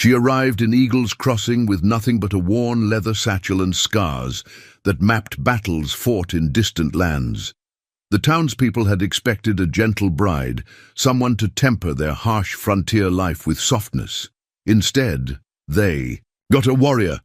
She arrived in Eagle's Crossing with nothing but a worn leather satchel and scars that mapped battles fought in distant lands. The townspeople had expected a gentle bride, someone to temper their harsh frontier life with softness. Instead, they got a warrior,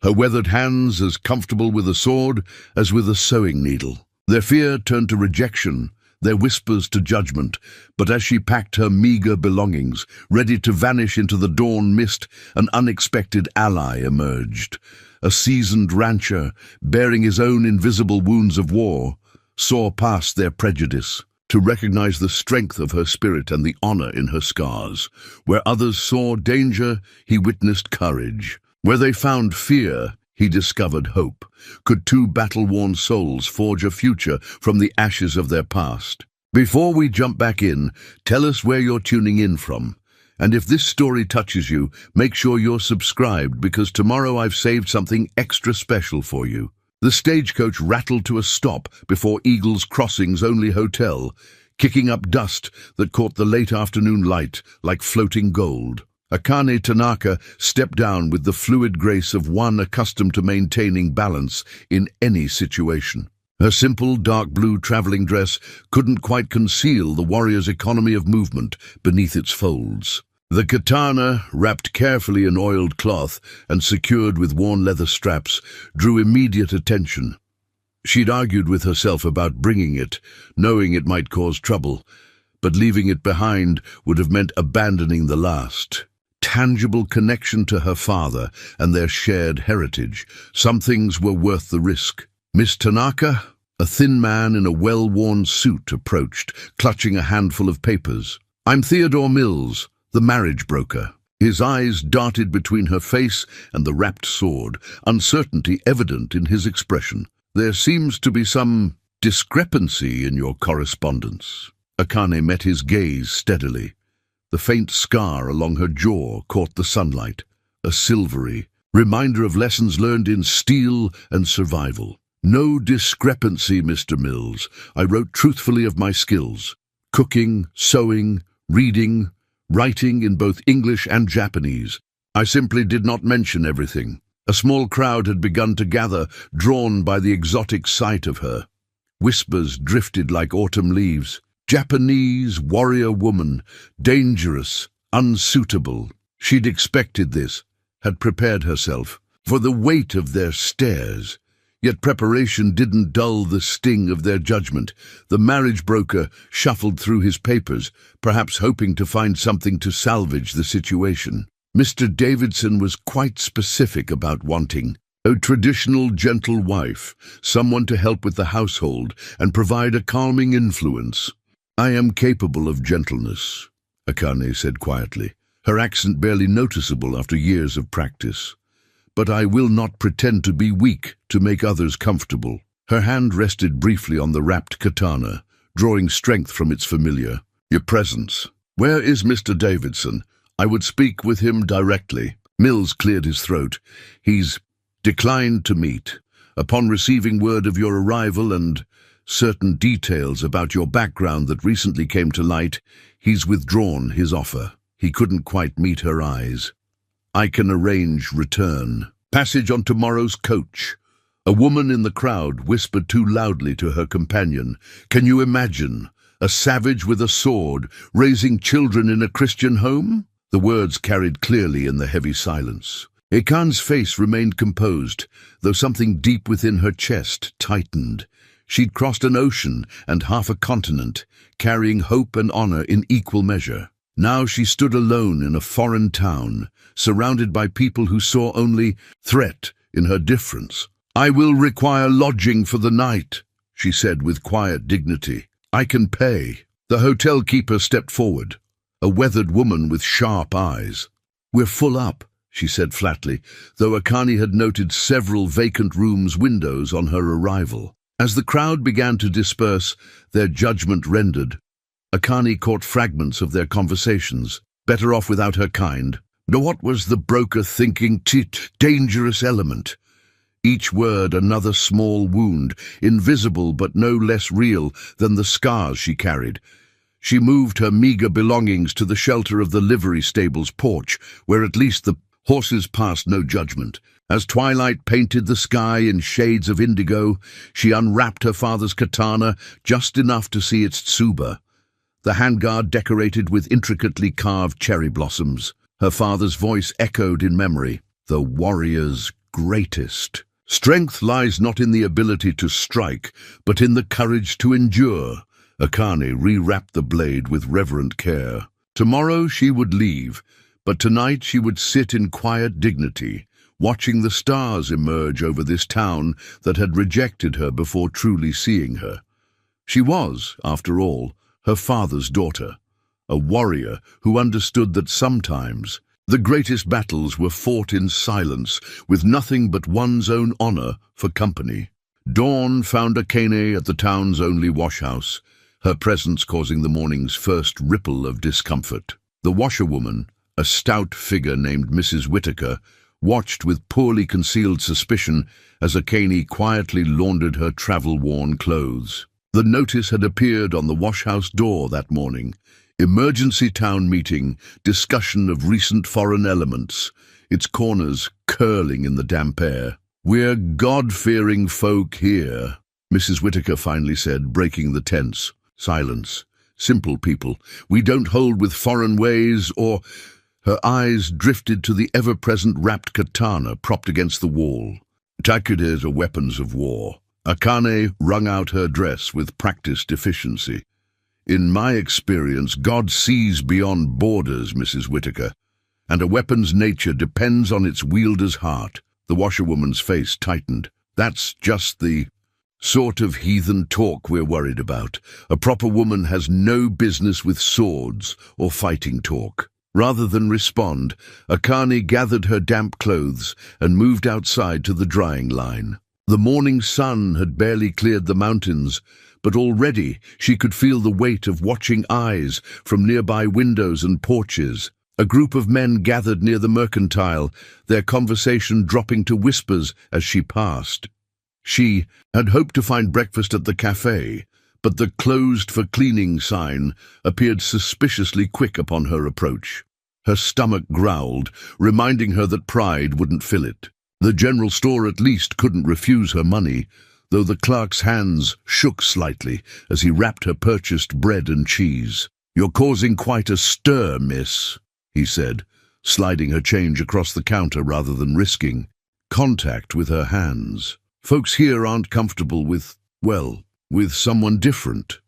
her weathered hands as comfortable with a sword as with a sewing needle. Their fear turned to rejection, their whispers to judgment, but as she packed her meager belongings, ready to vanish into the dawn mist, an unexpected ally emerged. A seasoned rancher, bearing his own invisible wounds of war, saw past their prejudice to recognize the strength of her spirit and the honor in her scars. Where others saw danger, he witnessed courage. Where they found fear, he discovered hope. Could two battle-worn souls forge a future from the ashes of their past? Before we jump back in, tell us where you're tuning in from. And if this story touches you, make sure you're subscribed, because tomorrow I've saved something extra special for you. The stagecoach rattled to a stop before Eagle's Crossing's only hotel, kicking up dust that caught the late afternoon light like floating gold. Akane Tanaka stepped down with the fluid grace of one accustomed to maintaining balance in any situation. Her simple dark blue traveling dress couldn't quite conceal the warrior's economy of movement beneath its folds. The katana, wrapped carefully in oiled cloth and secured with worn leather straps, drew immediate attention. She'd argued with herself about bringing it, knowing it might cause trouble, but leaving it behind would have meant abandoning the last tangible connection to her father and their shared heritage. Some things were worth the risk. Miss Tanaka, a thin man in a well-worn suit, approached, clutching a handful of papers. "I'm Theodore Mills, the marriage broker." His eyes darted between her face and the wrapped sword, uncertainty evident in his expression. "There seems to be some discrepancy in your correspondence." Akane met his gaze steadily. The faint scar along her jaw caught the sunlight, a silvery reminder of lessons learned in steel and survival. "No discrepancy, Mr. Mills. I wrote truthfully of my skills. Cooking, sewing, reading, writing in both English and Japanese. I simply did not mention everything." A small crowd had begun to gather, drawn by the exotic sight of her. Whispers drifted like autumn leaves. Japanese warrior woman, dangerous, unsuitable. She'd expected this, had prepared herself for the weight of their stares. Yet preparation didn't dull the sting of their judgment. The marriage broker shuffled through his papers, perhaps hoping to find something to salvage the situation. Mr. Davidson was quite specific about wanting a traditional gentle wife, someone to help with the household and provide a calming influence. "I am capable of gentleness," Akane said quietly, her accent barely noticeable after years of practice. "But I will not pretend to be weak to make others comfortable." Her hand rested briefly on the wrapped katana, drawing strength from its familiar. "Your presence. Where is Mr. Davidson? I would speak with him directly." Mills cleared his throat. "He's declined to meet. Upon receiving word of your arrival and certain details about your background that recently came to light, he's withdrawn his offer." He couldn't quite meet her eyes. "I can arrange return." Passage on tomorrow's coach. A woman in the crowd whispered too loudly to her companion. "Can you imagine? A savage with a sword, raising children in a Christian home?" The words carried clearly in the heavy silence. Akan's face remained composed, though something deep within her chest tightened. She'd crossed an ocean and half a continent, carrying hope and honor in equal measure. Now she stood alone in a foreign town, surrounded by people who saw only threat in her difference. "I will require lodging for the night," she said with quiet dignity. "I can pay." The hotel keeper stepped forward, a weathered woman with sharp eyes. "We're full up," she said flatly, though Akane had noted several vacant rooms' windows on her arrival. As the crowd began to disperse, their judgment rendered, Akane caught fragments of their conversations. Better off without her kind. Now what was the broker thinking? Dangerous element. Each word another small wound, invisible but no less real than the scars she carried. She moved her meager belongings to the shelter of the livery stable's porch, where at least the horses passed no judgment. As twilight painted the sky in shades of indigo, she unwrapped her father's katana just enough to see its tsuba, the handguard decorated with intricately carved cherry blossoms. Her father's voice echoed in memory, "The warrior's greatest. Strength lies not in the ability to strike, but in the courage to endure." Akane rewrapped the blade with reverent care. Tomorrow she would leave, but tonight she would sit in quiet dignity, watching the stars emerge over this town that had rejected her before truly seeing her. She was, after all, her father's daughter, a warrior who understood that sometimes the greatest battles were fought in silence, with nothing but one's own honor for company. Dawn found Akane at the town's only washhouse, her presence causing the morning's first ripple of discomfort. The washerwoman, a stout figure named Mrs. Whitaker, watched with poorly concealed suspicion as Akane quietly laundered her travel-worn clothes. The notice had appeared on the washhouse door that morning. Emergency town meeting, discussion of recent foreign elements, its corners curling in the damp air. "We're God-fearing folk here," Mrs. Whitaker finally said, breaking the tense silence. "Simple people. We don't hold with foreign ways or—" Her eyes drifted to the ever-present wrapped katana propped against the wall. "Takudes are weapons of war." Akane wrung out her dress with practiced efficiency. "In my experience, God sees beyond borders, Mrs. Whitaker, and a weapon's nature depends on its wielder's heart." The washerwoman's face tightened. "That's just the sort of heathen talk we're worried about. A proper woman has no business with swords or fighting talk." Rather than respond, Akane gathered her damp clothes and moved outside to the drying line. The morning sun had barely cleared the mountains, but already she could feel the weight of watching eyes from nearby windows and porches. A group of men gathered near the mercantile, their conversation dropping to whispers as she passed. She had hoped to find breakfast at the cafe, but the "closed for cleaning" sign appeared suspiciously quick upon her approach. Her stomach growled, reminding her that pride wouldn't fill it. The general store at least couldn't refuse her money, though the clerk's hands shook slightly as he wrapped her purchased bread and cheese. "You're causing quite a stir, miss," he said, sliding her change across the counter rather than risking contact with her hands. "Folks here aren't comfortable with, well, with someone different."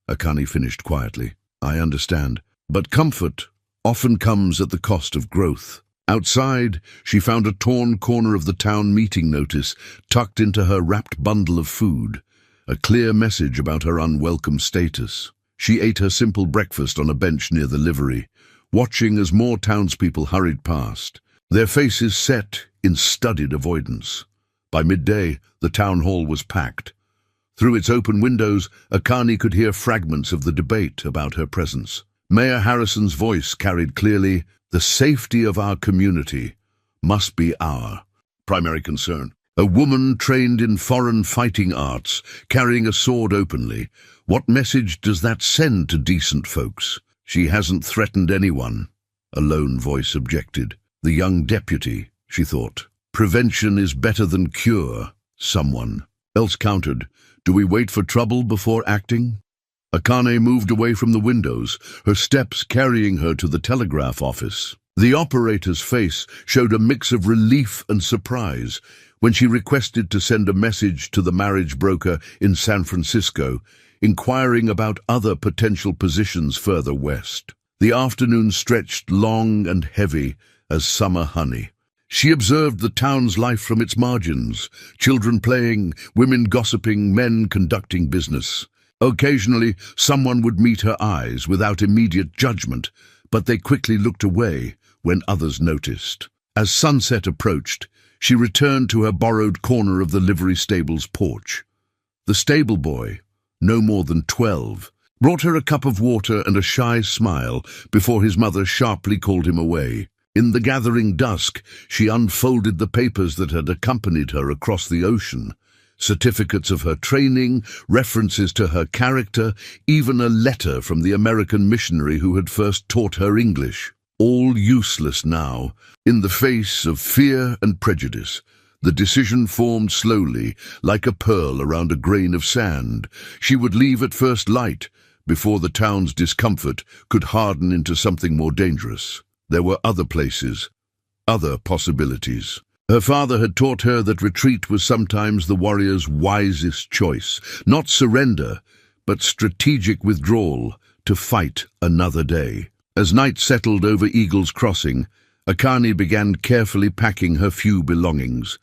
Akane finished quietly. "I understand, but comfort often comes at the cost of growth." Outside, she found a torn corner of the town meeting notice tucked into her wrapped bundle of food, a clear message about her unwelcome status. She ate her simple breakfast on a bench near the livery, watching as more townspeople hurried past, their faces set in studied avoidance. By midday, the town hall was packed. Through its open windows, Akane could hear fragments of the debate about her presence. Mayor Harrison's voice carried clearly, "The safety of our community must be our primary concern." A woman trained in foreign fighting arts, carrying a sword openly. What message does that send to decent folks? "She hasn't threatened anyone," a lone voice objected. "The young deputy," she thought. "Prevention is better than cure," someone else countered. "Do we wait for trouble before acting?" Akane moved away from the windows, her steps carrying her to the telegraph office. The operator's face showed a mix of relief and surprise when she requested to send a message to the marriage broker in San Francisco, inquiring about other potential positions further west. The afternoon stretched long and heavy as summer honey. She observed the town's life from its margins, children playing, women gossiping, men conducting business. Occasionally, someone would meet her eyes without immediate judgment, but they quickly looked away when others noticed. As sunset approached, she returned to her borrowed corner of the livery stable's porch. The stable boy, no more than 12, brought her a cup of water and a shy smile before his mother sharply called him away. In the gathering dusk, she unfolded the papers that had accompanied her across the ocean, certificates of her training, references to her character, even a letter from the American missionary who had first taught her English. All useless now. In the face of fear and prejudice, the decision formed slowly, like a pearl around a grain of sand. She would leave at first light, before the town's discomfort could harden into something more dangerous. There were other places, other possibilities. Her father had taught her that retreat was sometimes the warrior's wisest choice. Not surrender, but strategic withdrawal to fight another day. As night settled over Eagle's Crossing, Akane began carefully packing her few belongings.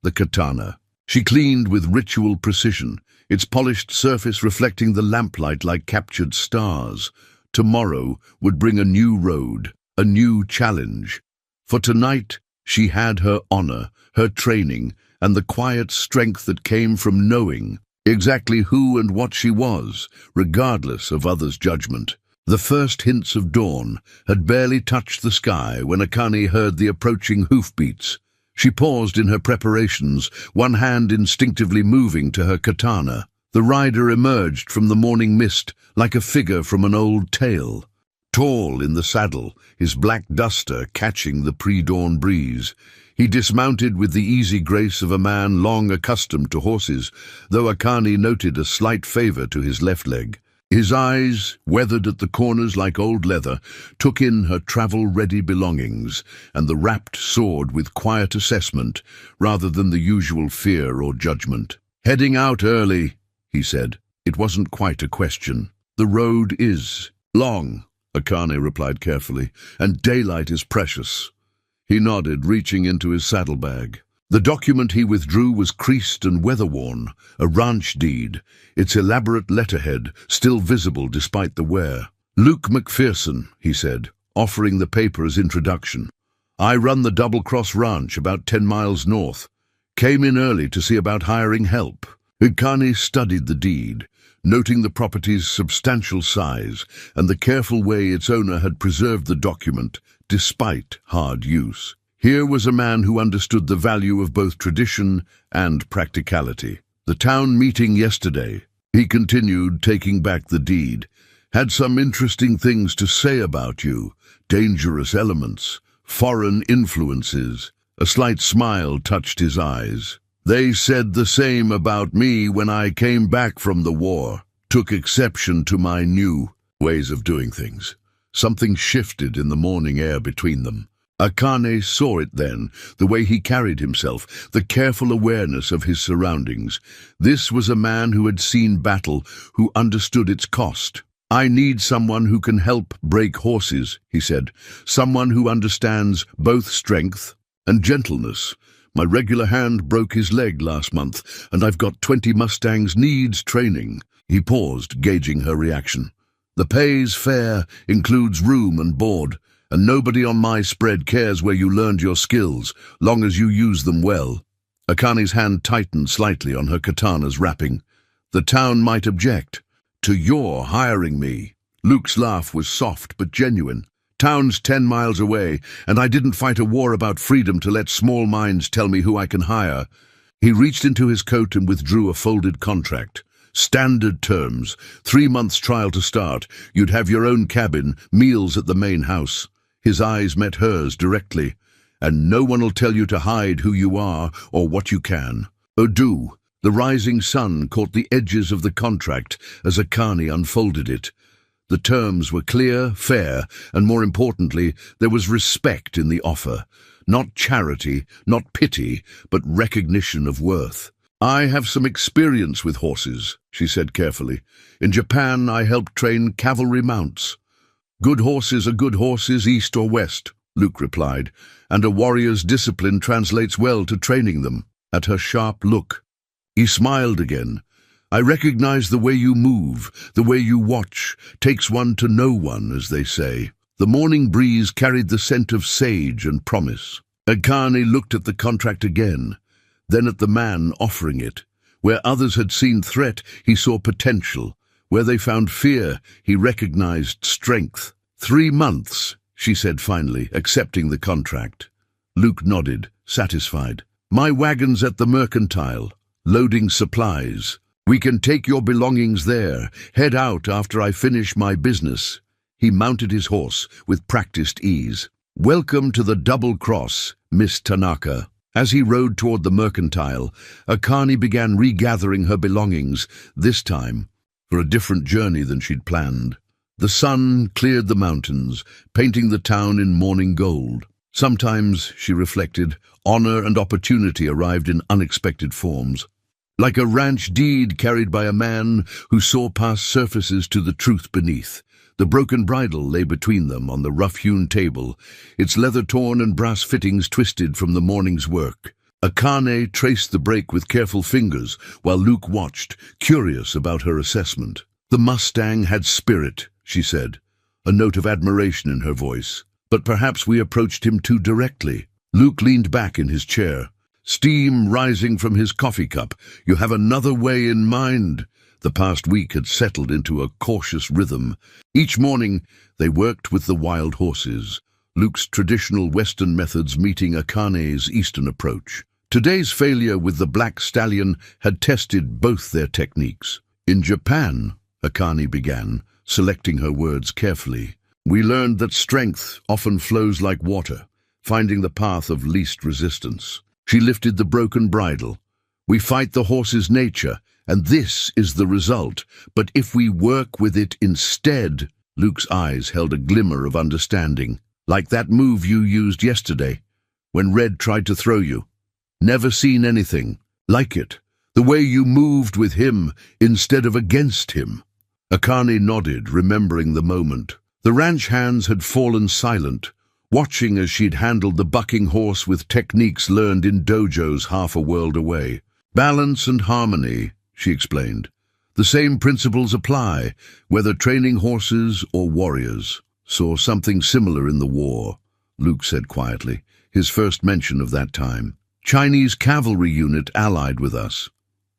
The katana. She cleaned with ritual precision, its polished surface reflecting the lamplight like captured stars. Tomorrow would bring a new road, a new challenge. For tonight, she had her honor, her training, and the quiet strength that came from knowing exactly who and what she was, regardless of others' judgment. The first hints of dawn had barely touched the sky when Akane heard the approaching hoofbeats. She paused in her preparations, one hand instinctively moving to her katana. The rider emerged from the morning mist like a figure from an old tale. Tall in the saddle, his black duster catching the pre-dawn breeze, he dismounted with the easy grace of a man long accustomed to horses, though Akane noted a slight favor to his left leg. His eyes, weathered at the corners like old leather, took in her travel-ready belongings, and the wrapped sword with quiet assessment, rather than the usual fear or judgment. "Heading out early," he said. It wasn't quite a question. "The road is long," Akane replied carefully, "and daylight is precious." He nodded, reaching into his saddlebag. The document he withdrew was creased and weather-worn, a ranch deed, its elaborate letterhead still visible despite the wear. "Luke McPherson," he said, offering the paper as introduction. "I run the Double Cross Ranch about 10 miles north. Came in early to see about hiring help." Akane studied the deed, noting the property's substantial size and the careful way its owner had preserved the document, despite hard use. Here was a man who understood the value of both tradition and practicality. "The town meeting yesterday," he continued, taking back the deed, "had some interesting things to say about you. Dangerous elements, foreign influences." A slight smile touched his eyes. "They said the same about me when I came back from the war. Took exception to my new ways of doing things." Something shifted in the morning air between them. Akane saw it then, the way he carried himself, the careful awareness of his surroundings. This was a man who had seen battle, who understood its cost. "I need someone who can help break horses," he said. "Someone who understands both strength and gentleness. My regular hand broke his leg last month, and I've got 20 Mustangs needs training." He paused, gauging her reaction. "The pay's fair, includes room and board, and nobody on my spread cares where you learned your skills, long as you use them well." Akane's hand tightened slightly on her katana's wrapping. "The town might object to your hiring me." Luke's laugh was soft but genuine. "Town's 10 miles away, and I didn't fight a war about freedom to let small minds tell me who I can hire." He reached into his coat and withdrew a folded contract. "Standard terms, 3 months trial to start. You'd have your own cabin, meals at the main house." His eyes met hers directly. "And no one'll tell you to hide who you are or what you can." "Odu." The rising sun caught the edges of the contract as Akane unfolded it. The terms were clear, fair, and more importantly, there was respect in the offer. Not charity, not pity, but recognition of worth. "I have some experience with horses," she said carefully. "In Japan, I helped train cavalry mounts." "Good horses are good horses, east or west," Luke replied, "and a warrior's discipline translates well to training them." At her sharp look, he smiled again. "I recognize the way you move, the way you watch. Takes one to know one, as they say." The morning breeze carried the scent of sage and promise. Akane looked at the contract again, then at the man offering it. Where others had seen threat, he saw potential. Where they found fear, he recognized strength. 3 months, she said finally, accepting the contract. Luke nodded, satisfied. "My wagon's at the mercantile." loading supplies. We can take your belongings there. Head out after I finish my business. He mounted his horse with practiced ease. Welcome to the Double Cross, Miss Tanaka. As he rode toward the mercantile, Akane began regathering her belongings, this time for a different journey than she'd planned. The sun cleared the mountains, painting the town in morning gold. Sometimes, she reflected, honor and opportunity arrived in unexpected forms. Like a ranch deed carried by a man who saw past surfaces to the truth beneath. The broken bridle lay between them on the rough-hewn table, its leather torn and brass fittings twisted from the morning's work. Akane traced the break with careful fingers, while Luke watched, curious about her assessment. The Mustang had spirit, she said, a note of admiration in her voice. But perhaps we approached him too directly. Luke leaned back in his chair, steam rising from his coffee cup. You have another way in mind. The past week had settled into a cautious rhythm. Each morning, they worked with the wild horses, Luke's traditional Western methods meeting Akane's Eastern approach. Today's failure with the black stallion had tested both their techniques. In Japan, Akane began, selecting her words carefully, we learned that strength often flows like water, finding the path of least resistance. She lifted the broken bridle. We fight the horse's nature, and this is the result. But if we work with it instead, Luke's eyes held a glimmer of understanding. Like that move you used yesterday, when Red tried to throw you. Never seen anything like it. The way you moved with him instead of against him. Akane nodded, remembering the moment. The ranch hands had fallen silent, watching as she'd handled the bucking horse with techniques learned in dojos half a world away. Balance and harmony, she explained. The same principles apply, whether training horses or warriors. Saw something similar in the war, Luke said quietly, his first mention of that time. Chinese cavalry unit allied with us.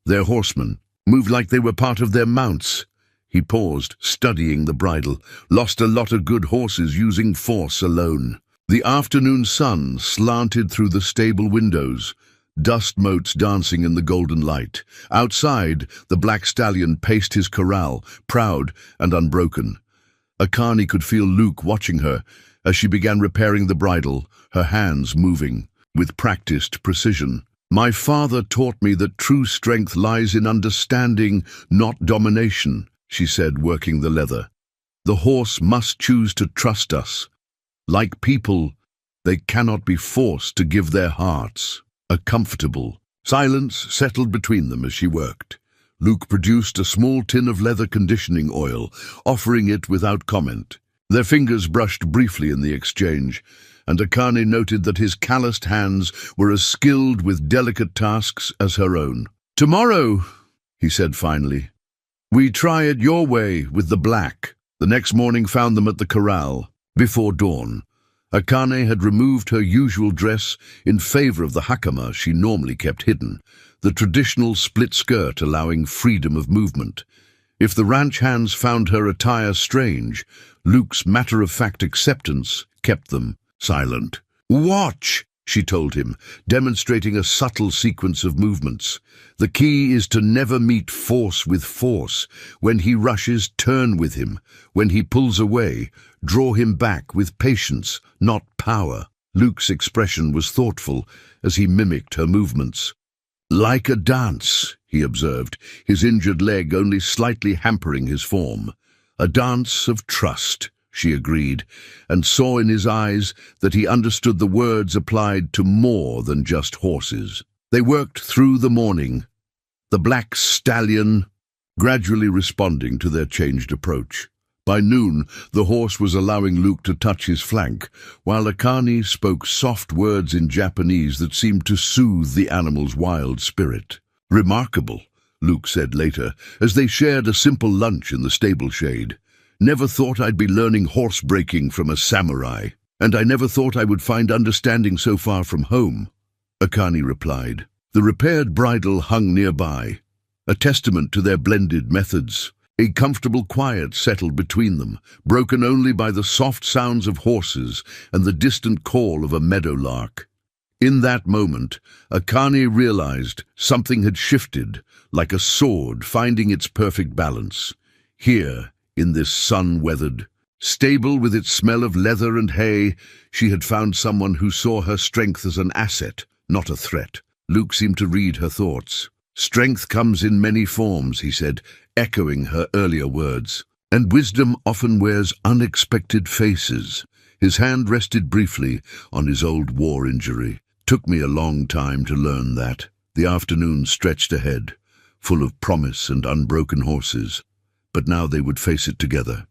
Their horsemen moved like they were part of their mounts. He paused, studying the bridle. Lost a lot of good horses using force alone. The afternoon sun slanted through the stable windows, dust motes dancing in the golden light. Outside, the black stallion paced his corral, proud and unbroken. Akane could feel Luke watching her as she began repairing the bridle, her hands moving with practiced precision. My father taught me that true strength lies in understanding, not domination, she said, working the leather. The horse must choose to trust us. Like people, they cannot be forced to give their hearts. A comfortable silence settled between them as she worked. Luke produced a small tin of leather conditioning oil, offering it without comment. Their fingers brushed briefly in the exchange, and Akane noted that his calloused hands were as skilled with delicate tasks as her own. Tomorrow, he said finally, we try it your way with the black. The next morning found them at the corral, before dawn. Akane had removed her usual dress in favor of the hakama she normally kept hidden, the traditional split skirt allowing freedom of movement. If the ranch hands found her attire strange, Luke's matter-of-fact acceptance kept them silent. Watch, she told him, demonstrating a subtle sequence of movements. The key is to never meet force with force. When he rushes, turn with him. When he pulls away, draw him back with patience, not power. Luke's expression was thoughtful as he mimicked her movements. Like a dance, he observed, his injured leg only slightly hampering his form. A dance of trust, she agreed, and saw in his eyes that he understood the words applied to more than just horses. They worked through the morning, the black stallion gradually responding to their changed approach. By noon, the horse was allowing Luke to touch his flank, while Akane spoke soft words in Japanese that seemed to soothe the animal's wild spirit. Remarkable, Luke said later, as they shared a simple lunch in the stable shade. Never thought I'd be learning horse breaking from a samurai, and I never thought I would find understanding so far from home, Akane replied. The repaired bridle hung nearby, a testament to their blended methods. A comfortable quiet settled between them, broken only by the soft sounds of horses and the distant call of a meadowlark. In that moment, Akane realized something had shifted, like a sword finding its perfect balance. Here, in this sun-weathered stable with its smell of leather and hay, she had found someone who saw her strength as an asset, not a threat. Luke seemed to read her thoughts. "Strength comes in many forms," he said, echoing her earlier words. "And wisdom often wears unexpected faces." His hand rested briefly on his old war injury. "Took me a long time to learn that." The afternoon stretched ahead, full of promise and unbroken horses. But now they would face it together,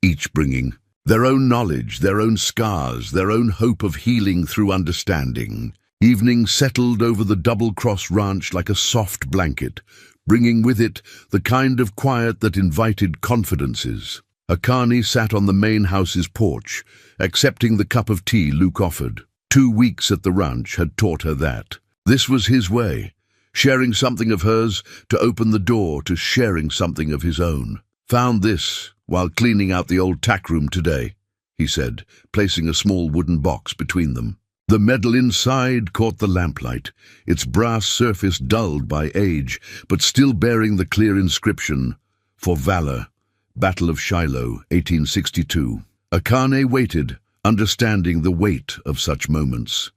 each bringing their own knowledge, their own scars, their own hope of healing through understanding. Evening settled over the double-cross ranch like a soft blanket, bringing with it the kind of quiet that invited confidences. Akane sat on the main house's porch, accepting the cup of tea Luke offered. 2 weeks at the ranch had taught her that. This was his way, sharing something of hers to open the door to sharing something of his own. "Found this while cleaning out the old tack room today," he said, placing a small wooden box between them. The medal inside caught the lamplight, its brass surface dulled by age, but still bearing the clear inscription, "For Valor, Battle of Shiloh, 1862. Akane waited, understanding the weight of such moments.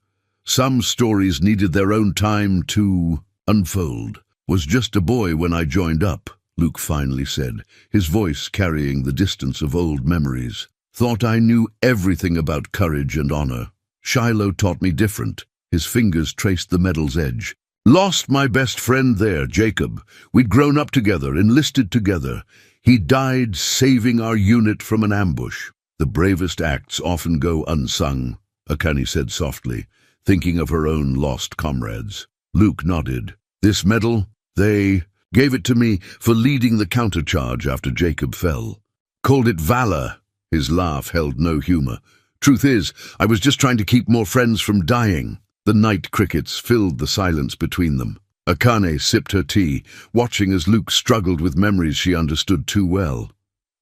Some stories needed their own time to unfold. "Was just a boy when I joined up," Luke finally said, his voice carrying the distance of old memories. "Thought I knew everything about courage and honor. Shiloh taught me different." His fingers traced the medal's edge. "Lost my best friend there, Jacob. We'd grown up together, enlisted together. He died saving our unit from an ambush." "The bravest acts often go unsung," Akane said softly, thinking of her own lost comrades. Luke nodded. "This medal, they gave it to me for leading the countercharge after Jacob fell. Called it valor." His laugh held no humor. "Truth is, I was just trying to keep more friends from dying." The night crickets filled the silence between them. Akane sipped her tea, watching as Luke struggled with memories she understood too well.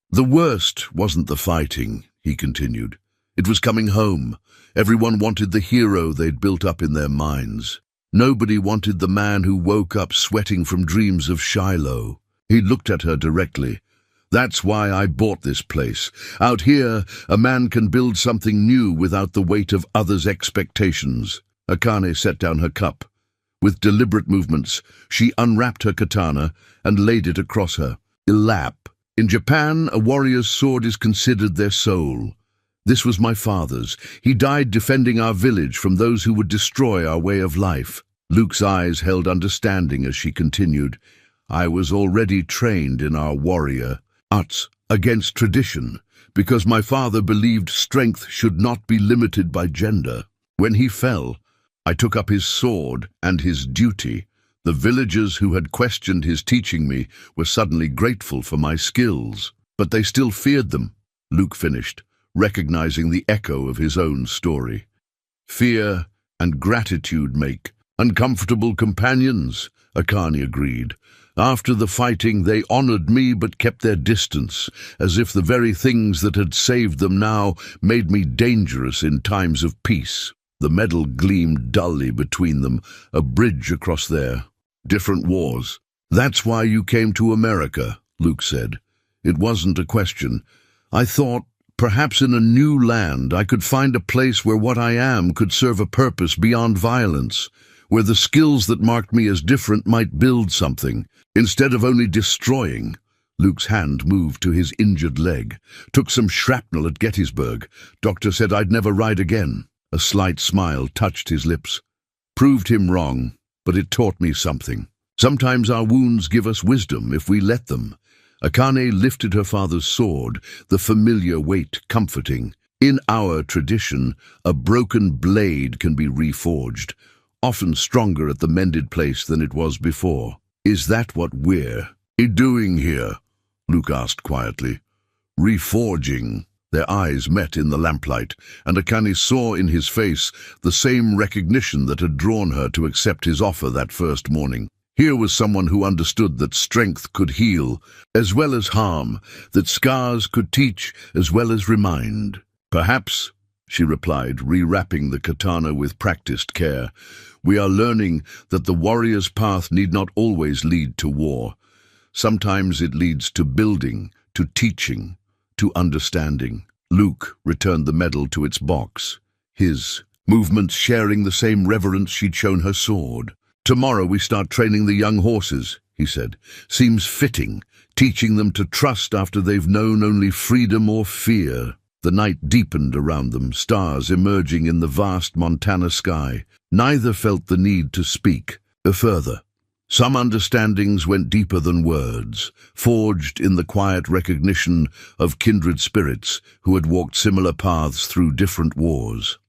"The worst wasn't the fighting," he continued. "It was coming home. Everyone wanted the hero they'd built up in their minds. Nobody wanted the man who woke up sweating from dreams of Shiloh." He looked at her directly. "That's why I bought this place. Out here, a man can build something new without the weight of others' expectations." Akane set down her cup. With deliberate movements, she unwrapped her katana and laid it across her. "Ilap. In Japan, a warrior's sword is considered their soul. This was my father's. He died defending our village from those who would destroy our way of life." Luke's eyes held understanding as she continued. "I was already trained in our warrior arts against tradition, because my father believed strength should not be limited by gender. When he fell, I took up his sword and his duty. The villagers who had questioned his teaching me were suddenly grateful for my skills, but they still feared them," Luke finished, recognizing the echo of his own story. "Fear and gratitude make uncomfortable companions," Akane agreed. "After the fighting, they honored me but kept their distance, as if the very things that had saved them now made me dangerous in times of peace." The medal gleamed dully between them, a bridge across their different wars. "That's why you came to America," Luke said. "It wasn't a question. I thought, perhaps in a new land, I could find a place where what I am could serve a purpose beyond violence, where the skills that marked me as different might build something, instead of only destroying." Luke's hand moved to his injured leg. "Took some shrapnel at Gettysburg. Doctor said I'd never ride again." A slight smile touched his lips. "Proved him wrong, but it taught me something. Sometimes our wounds give us wisdom if we let them." Akane lifted her father's sword, the familiar weight comforting. "In our tradition, a broken blade can be reforged, often stronger at the mended place than it was before. Is that what we're doing here?" Luke asked quietly. "Reforging." Their eyes met in the lamplight, and Akane saw in his face the same recognition that had drawn her to accept his offer that first morning. Here was someone who understood that strength could heal as well as harm, that scars could teach as well as remind. Perhaps she replied, rewrapping the katana with practiced care. We are learning that the warrior's path need not always lead to war. Sometimes it leads to building, to teaching, to understanding. Luke returned the medal to its box, his movements sharing the same reverence she'd shown her sword. Tomorrow we start training the young horses, he said. Seems fitting, teaching them to trust after they've known only freedom or fear. The night deepened around them, stars emerging in the vast Montana sky. Neither felt the need to speak further. Some understandings went deeper than words, forged in the quiet recognition of kindred spirits who had walked similar paths through different wars.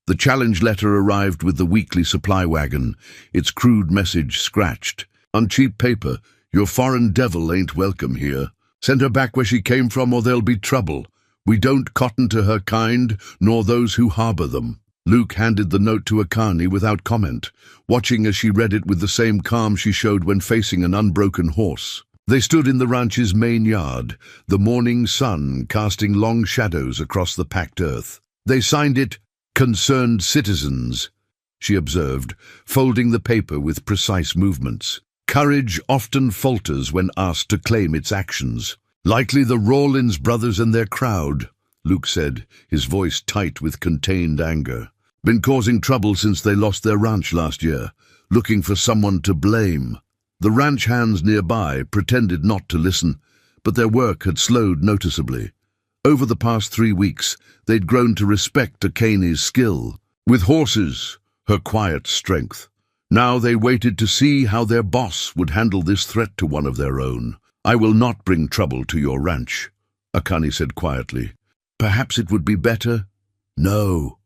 The challenge letter arrived with the weekly supply wagon, its crude message scratched. On cheap paper, your foreign devil ain't welcome here. Send her back where she came from or there'll be trouble. We don't cotton to her kind, nor those who harbor them. Luke handed the note to Akani without comment, watching as she read it with the same calm she showed when facing an unbroken horse. They stood in the ranch's main yard, the morning sun casting long shadows across the packed earth. They signed it, "Concerned Citizens," she observed, folding the paper with precise movements. Courage often falters when asked to claim its actions. Likely the Rawlins brothers and their crowd, Luke said, his voice tight with contained anger. Been causing trouble since they lost their ranch last year, looking for someone to blame. The ranch hands nearby pretended not to listen, but their work had slowed noticeably. Over the past 3 weeks, they'd grown to respect Akani's skill. With horses, her quiet strength. Now they waited to see how their boss would handle this threat to one of their own. I will not bring trouble to your ranch, Akani said quietly. Perhaps it would be better? No.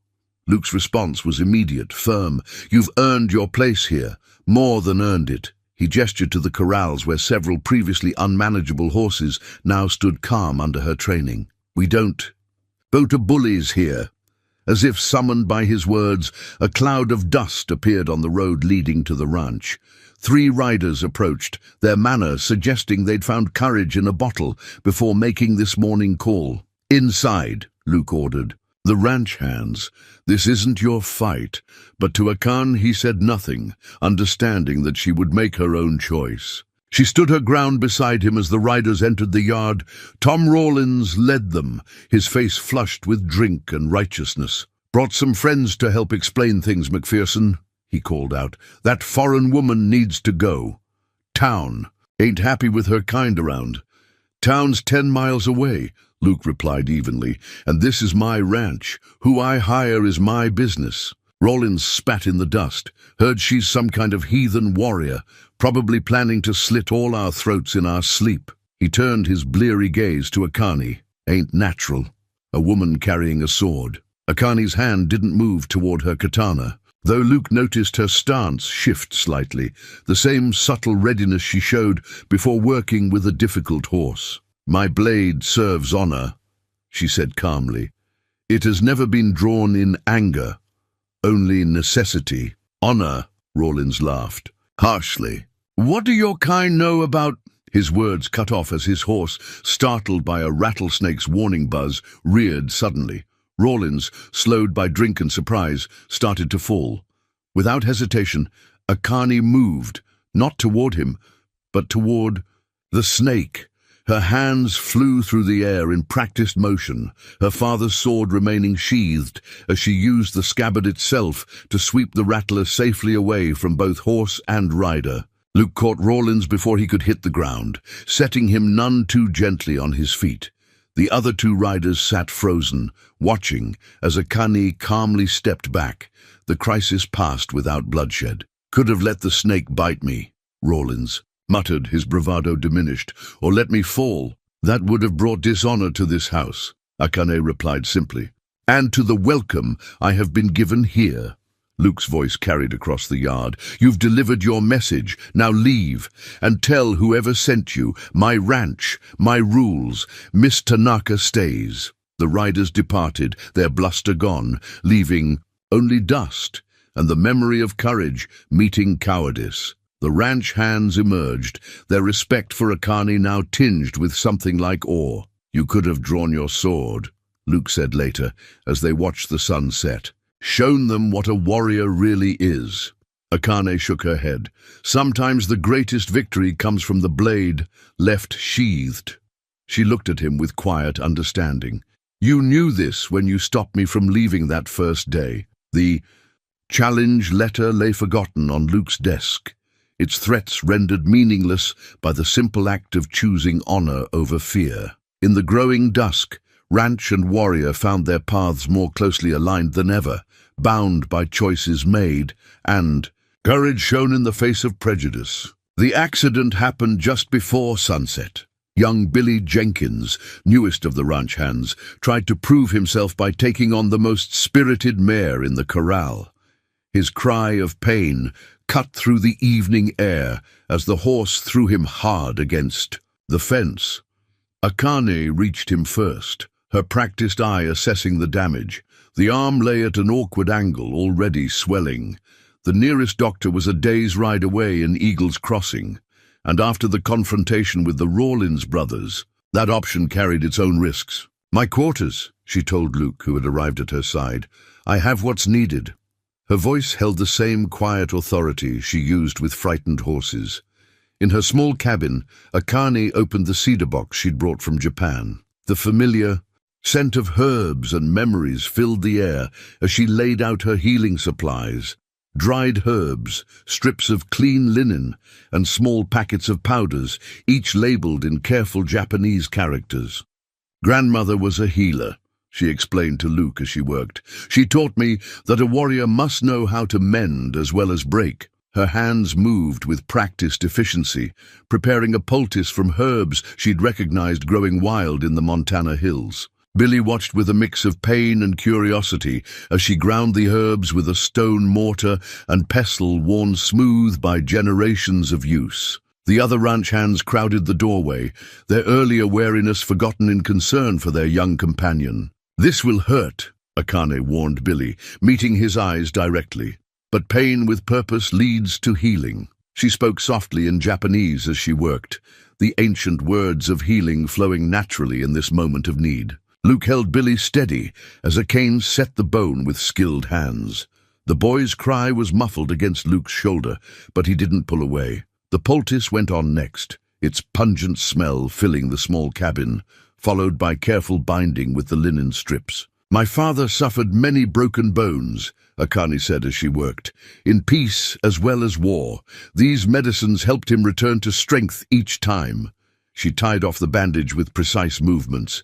Luke's response was immediate, firm. You've earned your place here, more than earned it. He gestured to the corrals where several previously unmanageable horses now stood calm under her training. We don't bow to bullies here. As if summoned by his words, a cloud of dust appeared on the road leading to the ranch. 3 riders approached, their manner suggesting they'd found courage in a bottle before making this morning call. Inside, Luke ordered. The ranch hands, this isn't your fight, but to Akan he said nothing, understanding that she would make her own choice. She stood her ground beside him as the riders entered the yard. Tom Rawlins led them, his face flushed with drink and righteousness. Brought some friends to help explain things, McPherson, he called out. That foreign woman needs to go. Town. Ain't happy with her kind around. Town's 10 miles away, Luke replied evenly, and this is my ranch. Who I hire is my business. Rawlins spat in the dust, heard she's some kind of heathen warrior, probably planning to slit all our throats in our sleep. He turned his bleary gaze to Akani. Ain't natural. A woman carrying a sword. Akani's hand didn't move toward her katana, though Luke noticed her stance shift slightly, the same subtle readiness she showed before working with a difficult horse. My blade serves honor, she said calmly. It has never been drawn in anger, only necessity. Honor, Rawlins laughed, harshly. What do your kind know about... His words cut off as his horse, startled by a rattlesnake's warning buzz, reared suddenly. Rawlins, slowed by drink and surprise, started to fall. Without hesitation, Akani moved, not toward him, but toward the snake. Her hands flew through the air in practiced motion, her father's sword remaining sheathed as she used the scabbard itself to sweep the rattler safely away from both horse and rider. Luke caught Rawlins before he could hit the ground, setting him none too gently on his feet. The other 2 riders sat frozen, watching as Akani calmly stepped back. The crisis passed without bloodshed. Could have let the snake bite me, Rawlins muttered, his bravado diminished. Or let me fall. That would have brought dishonor to this house, Akane replied simply. And to the welcome I have been given here. Luke's voice carried across the yard. You've delivered your message. Now leave, and tell whoever sent you, my ranch, my rules. Miss Tanaka stays. The riders departed, their bluster gone, leaving only dust, and the memory of courage meeting cowardice. The ranch hands emerged, their respect for Akani now tinged with something like awe. You could have drawn your sword, Luke said later, as they watched the sun set. "Shown them what a warrior really is." Akane shook her head. "Sometimes the greatest victory comes from the blade left sheathed." She looked at him with quiet understanding. "You knew this when you stopped me from leaving that first day." The challenge letter lay forgotten on Luke's desk, its threats rendered meaningless by the simple act of choosing honor over fear. In the growing dusk, ranch and warrior found their paths more closely aligned than ever, bound by choices made and courage shown in the face of prejudice. The accident happened just before sunset. Young Billy Jenkins, newest of the ranch hands, tried to prove himself by taking on the most spirited mare in the corral. His cry of pain cut through the evening air as the horse threw him hard against the fence. Akane reached him first, her practiced eye assessing the damage. The arm lay at an awkward angle, already swelling. The nearest doctor was a day's ride away in Eagle's Crossing, and after the confrontation with the Rawlins brothers, that option carried its own risks. "My quarters," she told Luke, who had arrived at her side. "I have what's needed." Her voice held the same quiet authority she used with frightened horses. In her small cabin, Akane opened the cedar box she'd brought from Japan. The familiar scent of herbs and memories filled the air as she laid out her healing supplies. Dried herbs, strips of clean linen, and small packets of powders, each labeled in careful Japanese characters. "Grandmother was a healer," she explained to Luke as she worked. "She taught me that a warrior must know how to mend as well as break." Her hands moved with practiced efficiency, preparing a poultice from herbs she'd recognized growing wild in the Montana hills. Billy watched with a mix of pain and curiosity as she ground the herbs with a stone mortar and pestle worn smooth by generations of use. The other ranch hands crowded the doorway, their earlier wariness forgotten in concern for their young companion. "This will hurt," Akane warned Billy, meeting his eyes directly. "But pain with purpose leads to healing." She spoke softly in Japanese as she worked, the ancient words of healing flowing naturally in this moment of need. Luke held Billy steady as Akane set the bone with skilled hands. The boy's cry was muffled against Luke's shoulder, but he didn't pull away. The poultice went on next, its pungent smell filling the small cabin, followed by careful binding with the linen strips. "My father suffered many broken bones," Akane said as she worked. "In peace as well as war, these medicines helped him return to strength each time." She tied off the bandage with precise movements.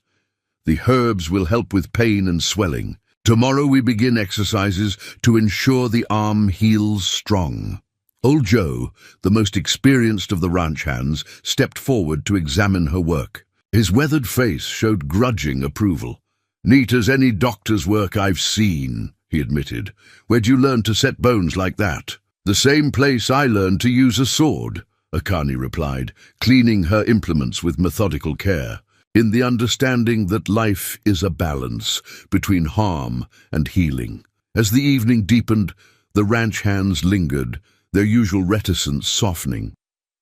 "The herbs will help with pain and swelling. Tomorrow we begin exercises to ensure the arm heals strong." Old Joe, the most experienced of the ranch hands, stepped forward to examine her work. His weathered face showed grudging approval. "Neat as any doctor's work I've seen," he admitted. "Where'd you learn to set bones like that?" "The same place I learned to use a sword," Akane replied, cleaning her implements with methodical care. "In the understanding that life is a balance between harm and healing." As the evening deepened, the ranch hands lingered, their usual reticence softening.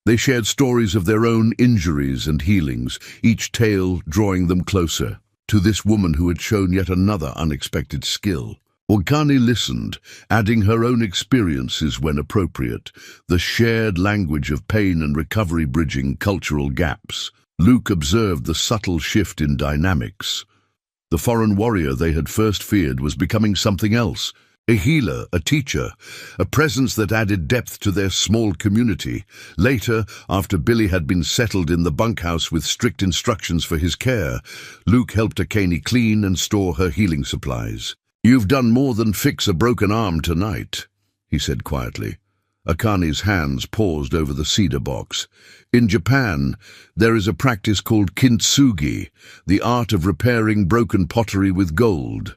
They shared stories of their own injuries and healings, each tale drawing them closer to this woman who had shown yet another unexpected skill. Akane listened, adding her own experiences when appropriate, the shared language of pain and recovery bridging cultural gaps. Luke observed the subtle shift in dynamics. The foreign warrior they had first feared was becoming something else, a healer, a teacher, a presence that added depth to their small community. Later, after Billy had been settled in the bunkhouse with strict instructions for his care, Luke helped Akane clean and store her healing supplies. "You've done more than fix a broken arm tonight," he said quietly. Akane's hands paused over the cedar box. "In Japan, there is a practice called kintsugi, the art of repairing broken pottery with gold.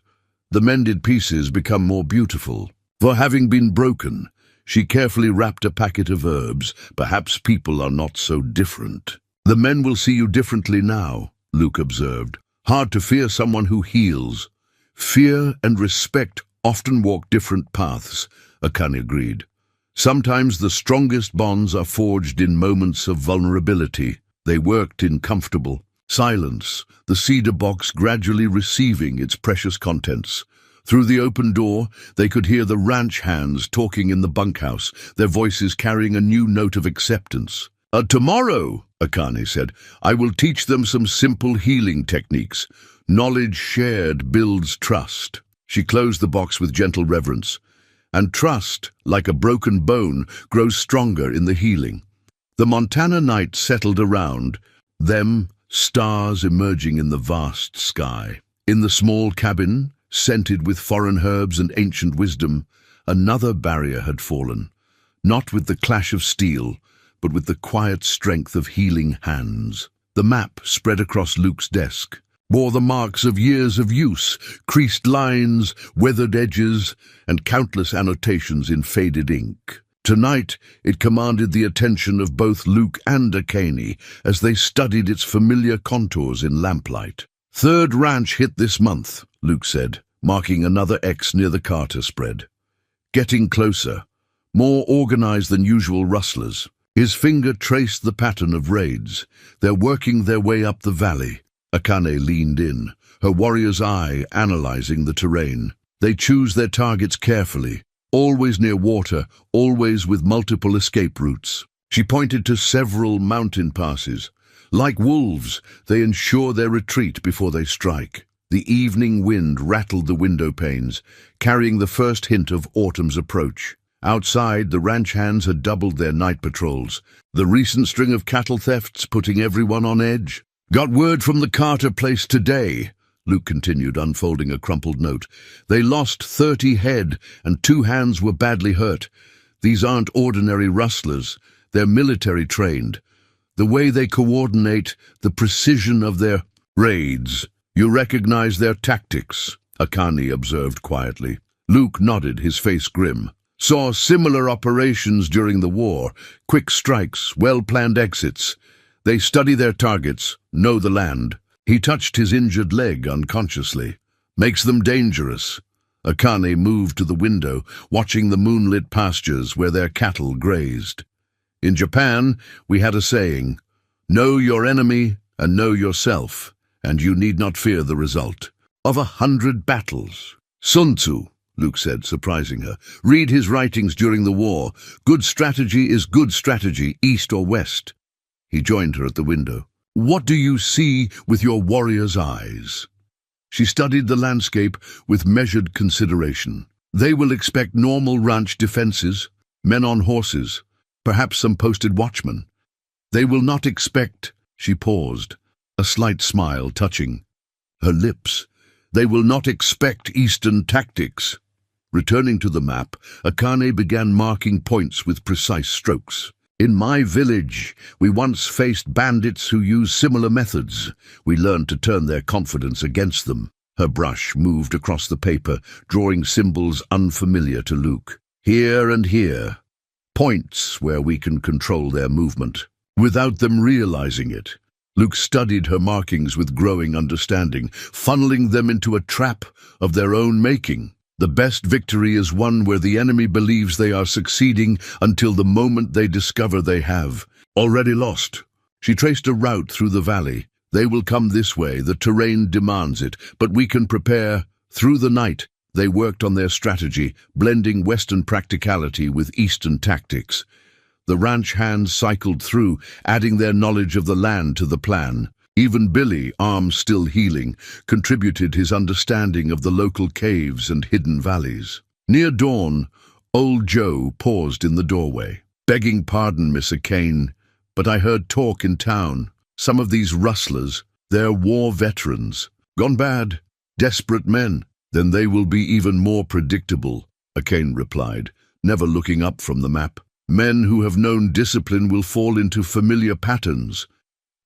The mended pieces become more beautiful. For having been broken, she carefully wrapped a packet of herbs. Perhaps people are not so different." "The men will see you differently now," Luke observed. "Hard to fear someone who heals." "Fear and respect often walk different paths," Akane agreed. "Sometimes the strongest bonds are forged in moments of vulnerability." They worked in comfortable, Silence, the cedar box gradually receiving its precious contents. Through the open door, they could hear the ranch hands talking in the bunkhouse, their voices carrying a new note of acceptance. Tomorrow, Akane said, I will teach them some simple healing techniques. Knowledge shared builds trust. She closed the box with gentle reverence. And trust, like a broken bone, grows stronger in the healing. The Montana night settled around them, stars emerging in the vast sky. In the small cabin, scented with foreign herbs and ancient wisdom, another barrier had fallen, not with the clash of steel, but with the quiet strength of healing hands. The map spread across Luke's desk, bore the marks of years of use, creased lines, weathered edges, and countless annotations in faded ink. Tonight, it commanded the attention of both Luke and Akane as they studied its familiar contours in lamplight. Third ranch hit this month, Luke said, marking another X near the Carter spread. Getting closer, more organized than usual rustlers. His finger traced the pattern of raids. They're working their way up the valley. Akane leaned in, her warrior's eye analyzing the terrain. They choose their targets carefully, always near water, always with multiple escape routes. She pointed to several mountain passes. Like wolves, they ensure their retreat before they strike. The evening wind rattled the window panes, carrying the first hint of autumn's approach. Outside, the ranch hands had doubled their night patrols, the recent string of cattle thefts putting everyone on edge. Got word from the Carter place today, Luke continued, unfolding a crumpled note. They lost 30 head, and 2 hands were badly hurt. These aren't ordinary rustlers. They're military trained. The way they coordinate, the precision of their raids. You recognize their tactics, Akane observed quietly. Luke nodded, his face grim. Saw similar operations during the war. Quick strikes, well-planned exits. They study their targets, know the land. He touched his injured leg unconsciously. Makes them dangerous. Akane moved to the window, watching the moonlit pastures where their cattle grazed. In Japan, we had a saying, know your enemy and know yourself, and you need not fear the result. Of 100 battles. Sun Tzu, Luke said, surprising her. Read his writings during the war. Good strategy is good strategy, east or west. He joined her at the window. What do you see with your warrior's eyes? She studied the landscape with measured consideration. They will expect normal ranch defenses, men on horses, perhaps some posted watchmen. They will not expect, she paused, a slight smile touching her lips. They will not expect Eastern tactics. Returning to the map, Akane began marking points with precise strokes. In my village, we once faced bandits who used similar methods. We learned to turn their confidence against them. Her brush moved across the paper, drawing symbols unfamiliar to Luke. Here and here. Points where we can control their movement, without them realizing it. Luke studied her markings with growing understanding, funneling them into a trap of their own making. The best victory is one where the enemy believes they are succeeding until the moment they discover they have already lost. She traced a route through the valley. They will come this way, the terrain demands it, but we can prepare. Through the night, they worked on their strategy, blending Western practicality with Eastern tactics. The ranch hands cycled through, adding their knowledge of the land to the plan. Even Billy, arm still healing, contributed his understanding of the local caves and hidden valleys. Near dawn, old Joe paused in the doorway. Begging pardon, Miss Akane, but I heard talk in town. Some of these rustlers, they're war veterans. Gone bad, desperate men. Then they will be even more predictable, Akane replied, never looking up from the map. Men who have known discipline will fall into familiar patterns.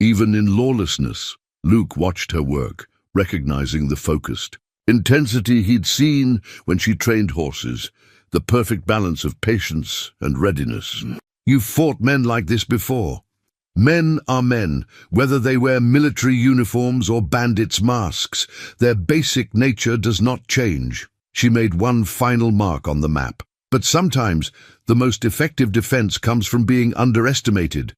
Even in lawlessness, Luke watched her work, recognizing the focused intensity he'd seen when she trained horses, the perfect balance of patience and readiness. You've fought men like this before. Men are men, whether they wear military uniforms or bandits' masks. Their basic nature does not change. She made one final mark on the map. But sometimes, the most effective defense comes from being underestimated.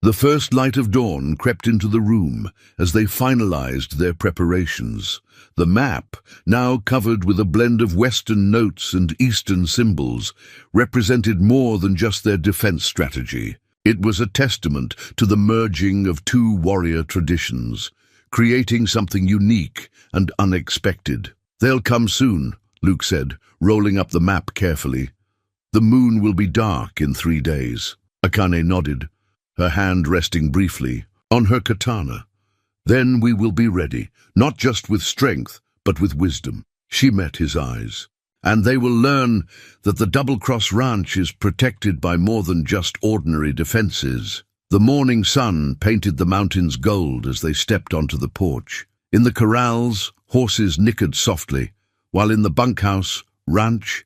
The first light of dawn crept into the room as they finalized their preparations. The map, now covered with a blend of Western notes and Eastern symbols, represented more than just their defense strategy. It was a testament to the merging of two warrior traditions, creating something unique and unexpected. "They'll come soon," Luke said, rolling up the map carefully. "The moon will be dark in 3 days." Akane nodded, her hand resting briefly on her katana. "Then we will be ready, not just with strength, but with wisdom." She met his eyes. "And they will learn that the Double Cross Ranch is protected by more than just ordinary defenses." The morning sun painted the mountains gold as they stepped onto the porch. In the corrals, horses nickered softly, while in the bunkhouse, ranch,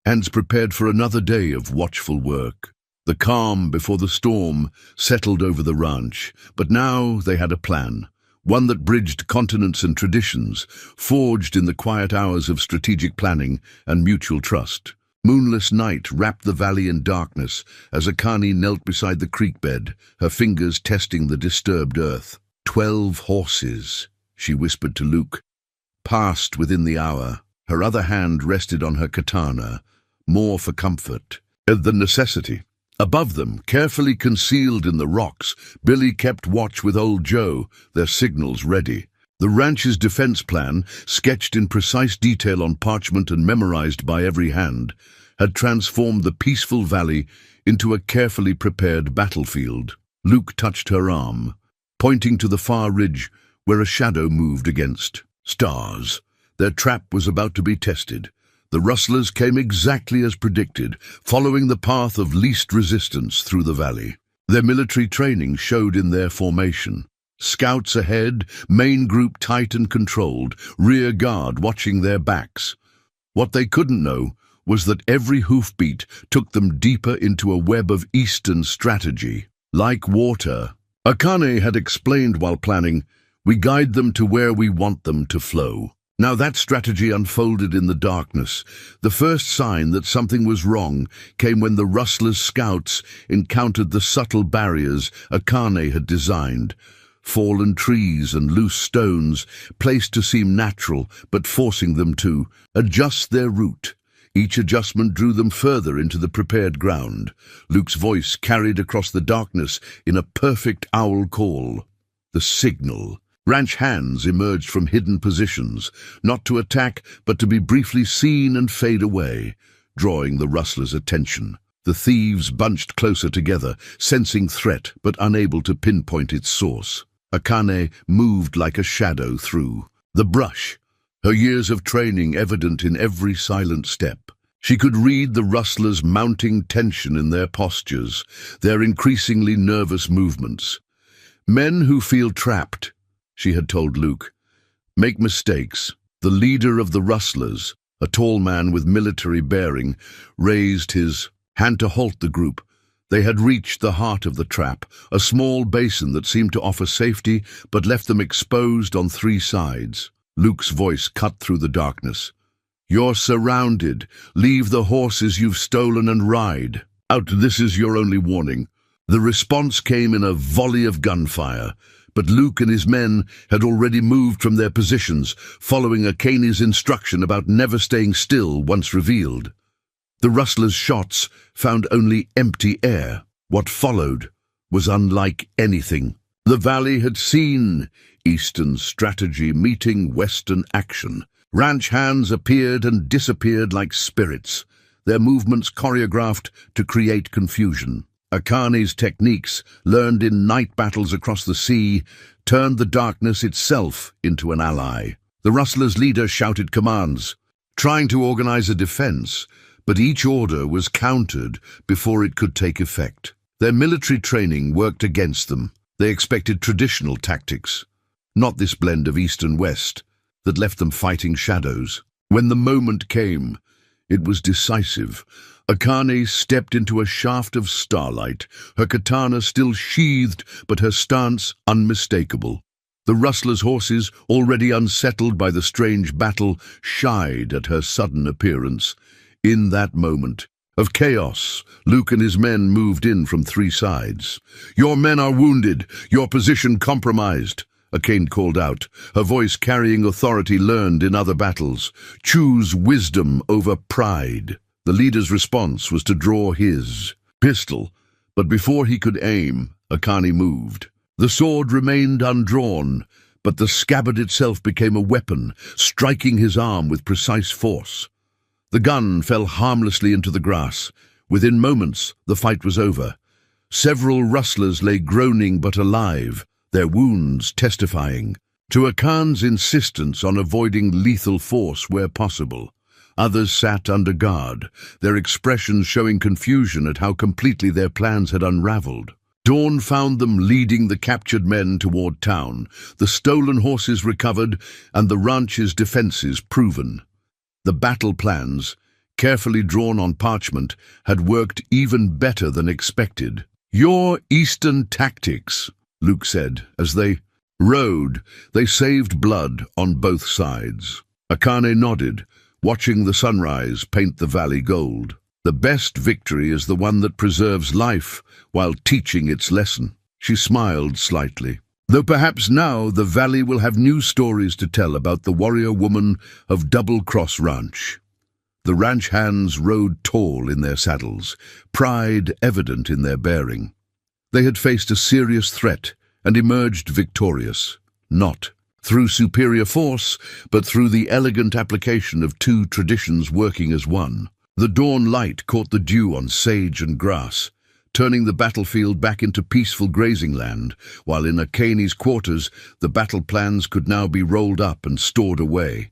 hands prepared for another day of watchful work. The calm before the storm settled over the ranch, but now they had a plan, one that bridged continents and traditions, forged in the quiet hours of strategic planning and mutual trust. Moonless night wrapped the valley in darkness as Akane knelt beside the creek bed, her fingers testing the disturbed earth. 12 horses, she whispered to Luke, passed within the hour. Her other hand rested on her katana, more for comfort than necessity. Above them, carefully concealed in the rocks, Billy kept watch with old Joe, their signals ready. The ranch's defense plan, sketched in precise detail on parchment and memorized by every hand, had transformed the peaceful valley into a carefully prepared battlefield. Luke touched her arm, pointing to the far ridge where a shadow moved against stars. Their trap was about to be tested. The rustlers came exactly as predicted, following the path of least resistance through the valley. Their military training showed in their formation. Scouts ahead, main group tight and controlled, rear guard watching their backs. What they couldn't know was that every hoofbeat took them deeper into a web of Eastern strategy. Like water, Akane had explained while planning, we guide them to where we want them to flow. Now that strategy unfolded in the darkness. The first sign that something was wrong came when the rustlers' scouts encountered the subtle barriers Akane had designed. Fallen trees and loose stones, placed to seem natural, but forcing them to adjust their route. Each adjustment drew them further into the prepared ground. Luke's voice carried across the darkness in a perfect owl call. The signal. Ranch hands emerged from hidden positions, not to attack, but to be briefly seen and fade away, drawing the rustlers' attention. The thieves bunched closer together, sensing threat but unable to pinpoint its source. Akane moved like a shadow through the brush, her years of training evident in every silent step. She could read the rustlers' mounting tension in their postures, their increasingly nervous movements. Men who feel trapped, she had told Luke, make mistakes. The leader of the rustlers, a tall man with military bearing, raised his hand to halt the group. They had reached the heart of the trap, a small basin that seemed to offer safety but left them exposed on 3 sides. Luke's voice cut through the darkness. "You're surrounded. Leave the horses you've stolen and ride. Out, this is your only warning." The response came in a volley of gunfire, but Luke and his men had already moved from their positions, following Akane's instruction about never staying still once revealed. The rustlers' shots found only empty air. What followed was unlike anything the valley had seen. Eastern strategy meeting Western action. Ranch hands appeared and disappeared like spirits, their movements choreographed to create confusion. Akane's techniques, learned in night battles across the sea, turned the darkness itself into an ally. The rustlers' leader shouted commands, trying to organize a defense, but each order was countered before it could take effect. Their military training worked against them. They expected traditional tactics, not this blend of East and West that left them fighting shadows. When the moment came, it was decisive. Akane stepped into a shaft of starlight, her katana still sheathed, but her stance unmistakable. The rustlers' horses, already unsettled by the strange battle, shied at her sudden appearance. In that moment, of chaos, Luke and his men moved in from three sides. "Your men are wounded, your position compromised," Akane called out, her voice carrying authority learned in other battles. "Choose wisdom over pride." The leader's response was to draw his pistol, but before he could aim, Akane moved. The sword remained undrawn, but the scabbard itself became a weapon, striking his arm with precise force. The gun fell harmlessly into the grass. Within moments, the fight was over. Several rustlers lay groaning but alive, their wounds testifying to Akane's insistence on avoiding lethal force where possible. Others sat under guard, their expressions showing confusion at how completely their plans had unraveled. Dawn found them leading the captured men toward town, the stolen horses recovered, and the ranch's defenses proven. The battle plans, carefully drawn on parchment, had worked even better than expected. "Your Eastern tactics," Luke said, as they rode. They saved blood on both sides. Akane nodded, watching the sunrise paint the valley gold. "The best victory is the one that preserves life while teaching its lesson." She smiled slightly. "Though perhaps now the valley will have new stories to tell about the warrior woman of Double Cross Ranch." The ranch hands rode tall in their saddles, pride evident in their bearing. They had faced a serious threat and emerged victorious, not through superior force, but through the elegant application of two traditions working as one. The dawn light caught the dew on sage and grass, turning the battlefield back into peaceful grazing land, while in Akane's quarters the battle plans could now be rolled up and stored away,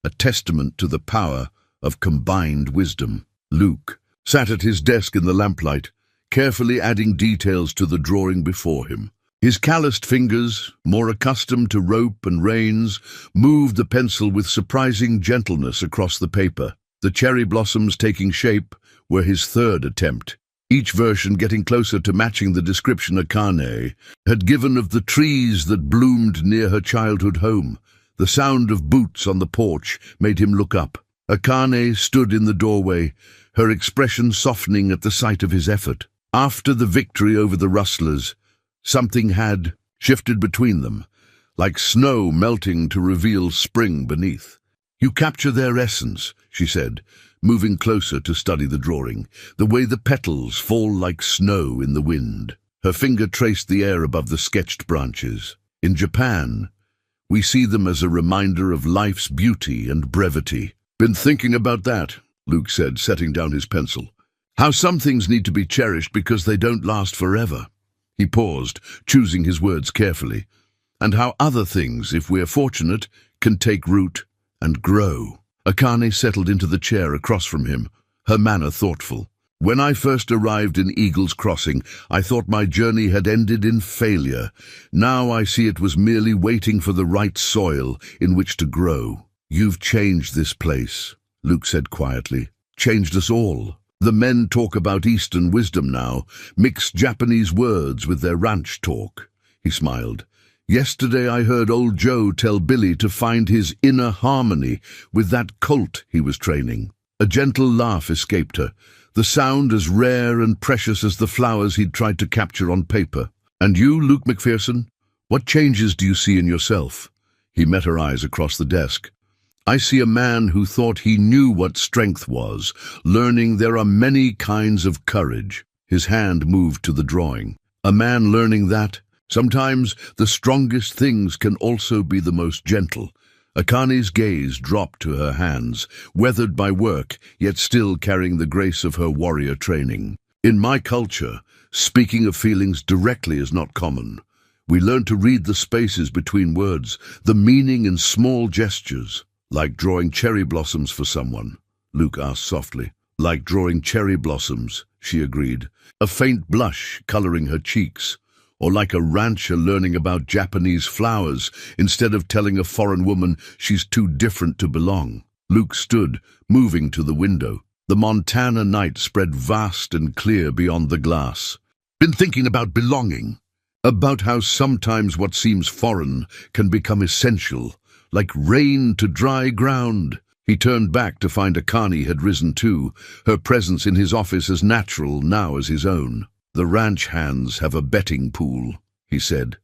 a testament to the power of combined wisdom. Luke sat at his desk in the lamplight, carefully adding details to the drawing before him. His calloused fingers, more accustomed to rope and reins, moved the pencil with surprising gentleness across the paper. The cherry blossoms taking shape were his third attempt, each version getting closer to matching the description Akane had given of the trees that bloomed near her childhood home. The sound of boots on the porch made him look up. Akane stood in the doorway, her expression softening at the sight of his effort. After the victory over the rustlers, something had shifted between them, like snow melting to reveal spring beneath. "You capture their essence," she said, moving closer to study the drawing, "the way the petals fall like snow in the wind." Her finger traced the air above the sketched branches. "In Japan, we see them as a reminder of life's beauty and brevity." "Been thinking about that," Luke said, setting down his pencil. "How some things need to be cherished because they don't last forever." He paused, choosing his words carefully. "And how other things, if we're fortunate, can take root and grow." Akane settled into the chair across from him, her manner thoughtful. "When I first arrived in Eagle's Crossing, I thought my journey had ended in failure. Now I see it was merely waiting for the right soil in which to grow." "You've changed this place," Luke said quietly. "Changed us all. The men talk about Eastern wisdom now, mix Japanese words with their ranch talk." He smiled. "Yesterday I heard old Joe tell Billy to find his inner harmony with that colt he was training." A gentle laugh escaped her, the sound as rare and precious as the flowers he'd tried to capture on paper. "And you, Luke McPherson, what changes do you see in yourself?" He met her eyes across the desk. "I see a man who thought he knew what strength was, learning there are many kinds of courage." His hand moved to the drawing. "A man learning that sometimes the strongest things can also be the most gentle." Akane's gaze dropped to her hands, weathered by work, yet still carrying the grace of her warrior training. "In my culture, speaking of feelings directly is not common. We learn to read the spaces between words, the meaning in small gestures." "Like drawing cherry blossoms for someone?" Luke asked softly. "Like drawing cherry blossoms," she agreed, a faint blush coloring her cheeks. "Or like a rancher learning about Japanese flowers instead of telling a foreign woman she's too different to belong." Luke stood, moving to the window. The Montana night spread vast and clear beyond the glass. "Been thinking about belonging. About how sometimes what seems foreign can become essential. Like rain to dry ground." He turned back to find Akane had risen too, her presence in his office as natural now as his own. "The ranch hands have a betting pool," he said,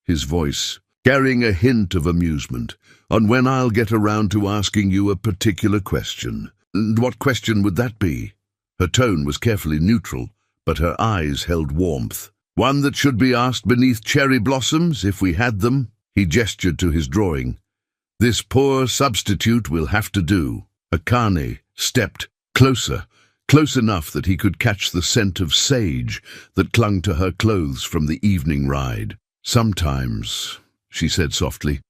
his voice carrying a hint of amusement, "on when I'll get around to asking you a particular question." "And what question would that be?" Her tone was carefully neutral, but her eyes held warmth. "One that should be asked beneath cherry blossoms, if we had them." He gestured to his drawing. "This poor substitute will have to do." Akane stepped closer, close enough that he could catch the scent of sage that clung to her clothes from the evening ride. "Sometimes," she said softly,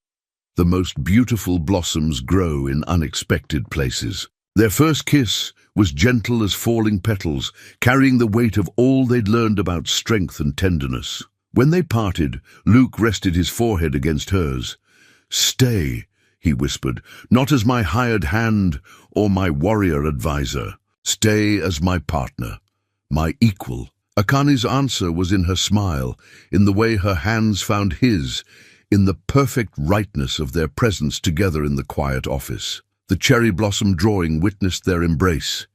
"the most beautiful blossoms grow in unexpected places." Their first kiss was gentle as falling petals, carrying the weight of all they'd learned about strength and tenderness. When they parted, Luke rested his forehead against hers. "Stay," he whispered, "not as my hired hand or my warrior advisor. Stay as my partner, my equal." Akane's answer was in her smile, in the way her hands found his, in the perfect rightness of their presence together in the quiet office. The cherry blossom drawing witnessed their embrace,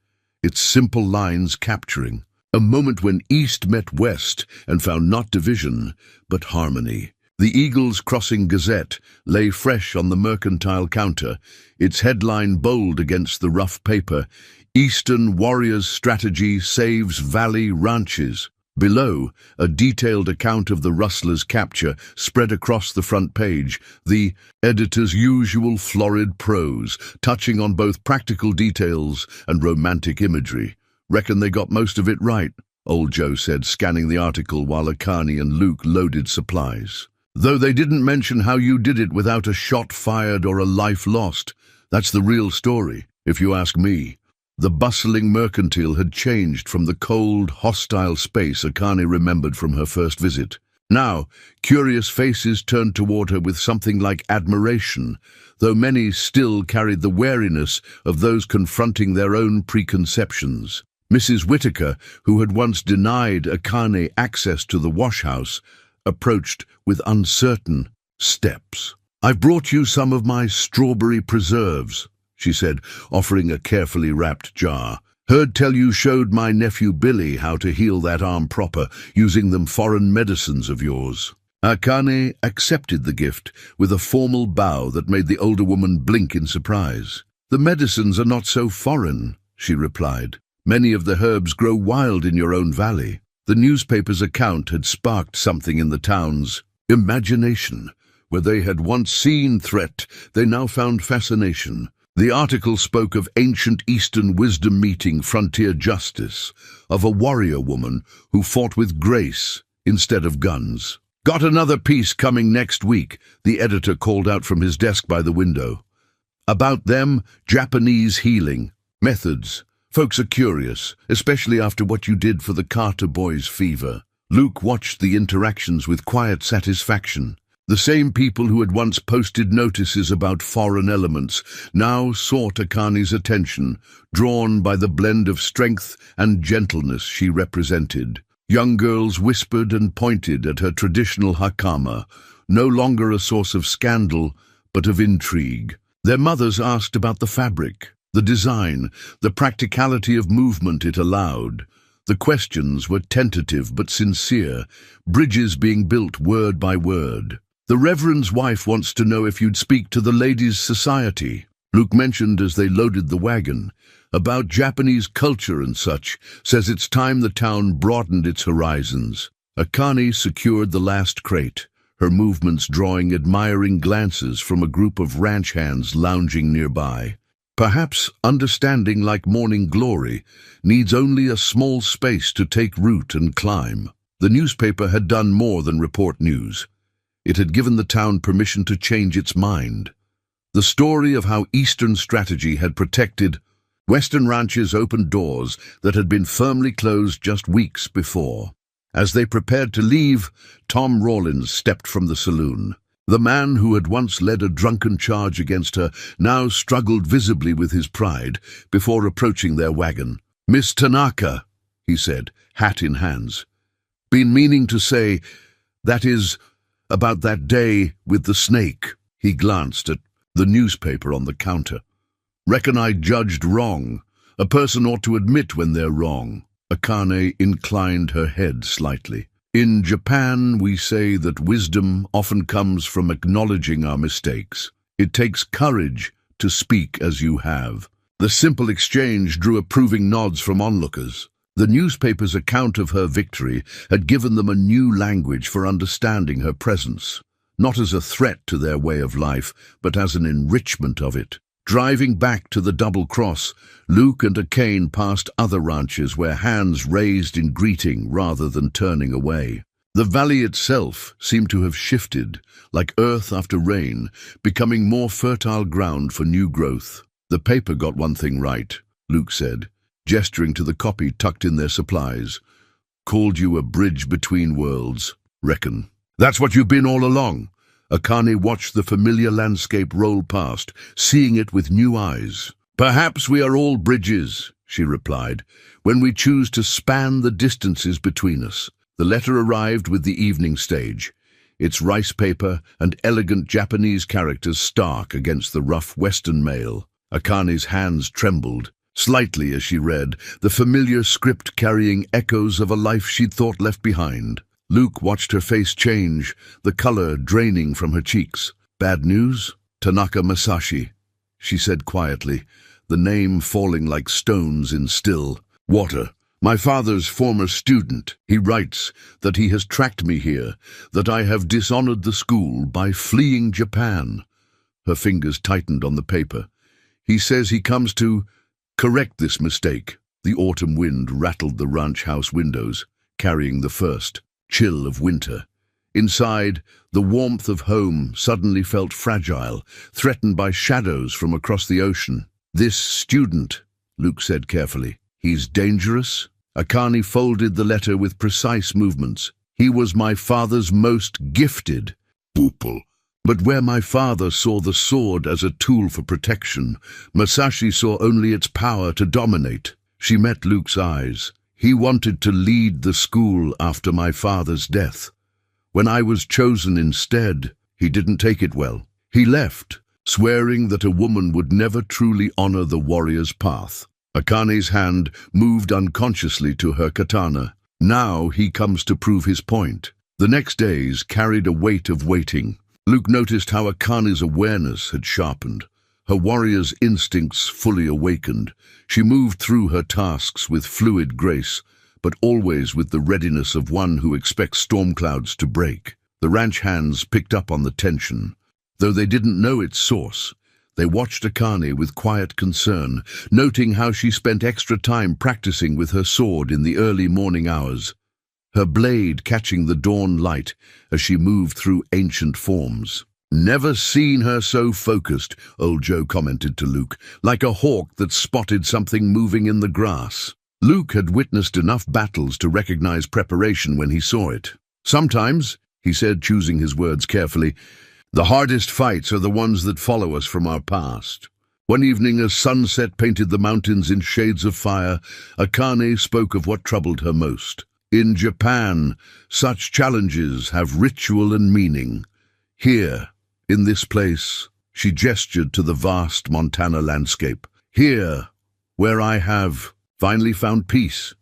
its simple lines capturing a moment when East met West and found not division, but harmony. The Eagles Crossing Gazette lay fresh on the mercantile counter, its headline bold against the rough paper, "Eastern Warriors' Strategy Saves Valley Ranches." Below, a detailed account of the rustlers' capture spread across the front page, the editor's usual florid prose, touching on both practical details and romantic imagery. "Reckon they got most of it right," old Joe said, scanning the article while Akane and Luke loaded supplies. "Though they didn't mention how you did it without a shot fired or a life lost. That's the real story, if you ask me." The bustling mercantile had changed from the cold, hostile space Akane remembered from her first visit. Now, curious faces turned toward her with something like admiration, though many still carried the wariness of those confronting their own preconceptions. Mrs. Whitaker, who had once denied Akane access to the wash-house, approached with uncertain steps. "I've brought you some of my strawberry preserves," she said, offering a carefully wrapped jar. "Heard tell you showed my nephew Billy how to heal that arm proper, using them foreign medicines of yours." Akane accepted the gift with a formal bow that made the older woman blink in surprise. "The medicines are not so foreign," she replied. "Many of the herbs grow wild in your own valley." The newspaper's account had sparked something in the town's imagination. Where they had once seen threat, they now found fascination. The article spoke of ancient Eastern wisdom meeting frontier justice, of a warrior woman who fought with grace instead of guns. "Got another piece coming next week," the editor called out from his desk by the window. "About them, Japanese healing methods. Folks are curious, especially after what you did for the Carter boys' fever." Luke watched the interactions with quiet satisfaction. The same people who had once posted notices about foreign elements now sought Akane's attention, drawn by the blend of strength and gentleness she represented. Young girls whispered and pointed at her traditional hakama, no longer a source of scandal, but of intrigue. Their mothers asked about the fabric, the design, the practicality of movement it allowed. The questions were tentative but sincere, bridges being built word by word. "The Reverend's wife wants to know if you'd speak to the Ladies' Society," Luke mentioned as they loaded the wagon. "About Japanese culture and such, says it's time the town broadened its horizons." Akane secured the last crate, her movements drawing admiring glances from a group of ranch hands lounging nearby. Perhaps understanding, like morning glory, needs only a small space to take root and climb. The newspaper had done more than report news. It had given the town permission to change its mind. The story of how Eastern strategy had protected Western ranches opened doors that had been firmly closed just weeks before. As they prepared to leave, Tom Rawlins stepped from the saloon. The man who had once led a drunken charge against her now struggled visibly with his pride before approaching their wagon. "Miss Tanaka," he said, hat in hands. "Been meaning to say, that is, about that day with the snake." He glanced at the newspaper on the counter. Reckon I judged wrong. A person ought to admit when they're wrong. Akane inclined her head slightly. In Japan, we say that wisdom often comes from acknowledging our mistakes. It takes courage to speak as you have. The simple exchange drew approving nods from onlookers. The newspaper's account of her victory had given them a new language for understanding her presence, not as a threat to their way of life, but as an enrichment of it. Driving back to the Double Cross, Luke and Akane passed other ranches where hands raised in greeting rather than turning away. The valley itself seemed to have shifted, like earth after rain, becoming more fertile ground for new growth. The paper got one thing right, Luke said, gesturing to the copy tucked in their supplies. Called you a bridge between worlds, reckon. That's what you've been all along. Akane watched the familiar landscape roll past, seeing it with new eyes. Perhaps we are all bridges, she replied, when we choose to span the distances between us. The letter arrived with the evening stage, its rice paper and elegant Japanese characters stark against the rough Western mail. Akane's hands trembled slightly as she read, the familiar script carrying echoes of a life she'd thought left behind. Luke watched her face change, the color draining from her cheeks. Bad news? Tanaka Masashi, she said quietly, the name falling like stones in still water. My father's former student. He writes that he has tracked me here, that I have dishonored the school by fleeing Japan. Her fingers tightened on the paper. He says he comes to correct this mistake. The autumn wind rattled the ranch house windows, carrying the first chill of winter. Inside, the warmth of home suddenly felt fragile, threatened by shadows from across the ocean. This student, Luke said carefully, he's dangerous? Akane folded the letter with precise movements. He was my father's most gifted pupil. But where my father saw the sword as a tool for protection, Masashi saw only its power to dominate. She met Luke's eyes. He wanted to lead the school after my father's death. When I was chosen instead, he didn't take it well. He left, swearing that a woman would never truly honor the warrior's path. Akane's hand moved unconsciously to her katana. Now he comes to prove his point. The next days carried a weight of waiting. Luke noticed how Akane's awareness had sharpened. Her warrior's instincts fully awakened. She moved through her tasks with fluid grace, but always with the readiness of one who expects storm clouds to break. The ranch hands picked up on the tension. Though they didn't know its source, they watched Akane with quiet concern, noting how she spent extra time practicing with her sword in the early morning hours, her blade catching the dawn light as she moved through ancient forms. Never seen her so focused, old Joe commented to Luke, like a hawk that spotted something moving in the grass. Luke had witnessed enough battles to recognize preparation when he saw it. Sometimes, he said, choosing his words carefully, the hardest fights are the ones that follow us from our past. One evening, as sunset painted the mountains in shades of fire, Akane spoke of what troubled her most. In Japan, such challenges have ritual and meaning. Here, in this place, she gestured to the vast Montana landscape. Here, where I have finally found peace,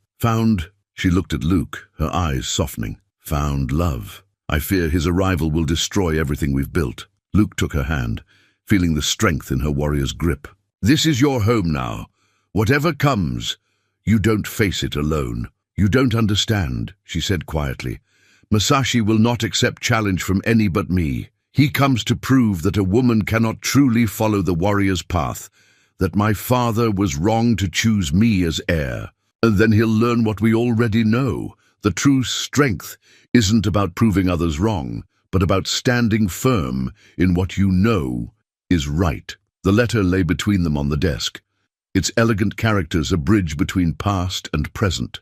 she looked at Luke, her eyes softening, found love. I fear his arrival will destroy everything we've built. Luke took her hand, feeling the strength in her warrior's grip. This is your home now. Whatever comes, you don't face it alone. You don't understand, she said quietly. Masashi will not accept challenge from any but me. He comes to prove that a woman cannot truly follow the warrior's path, that my father was wrong to choose me as heir. And then he'll learn what we already know. The true strength isn't about proving others wrong, but about standing firm in what you know is right. The letter lay between them on the desk, its elegant characters a bridge between past and present.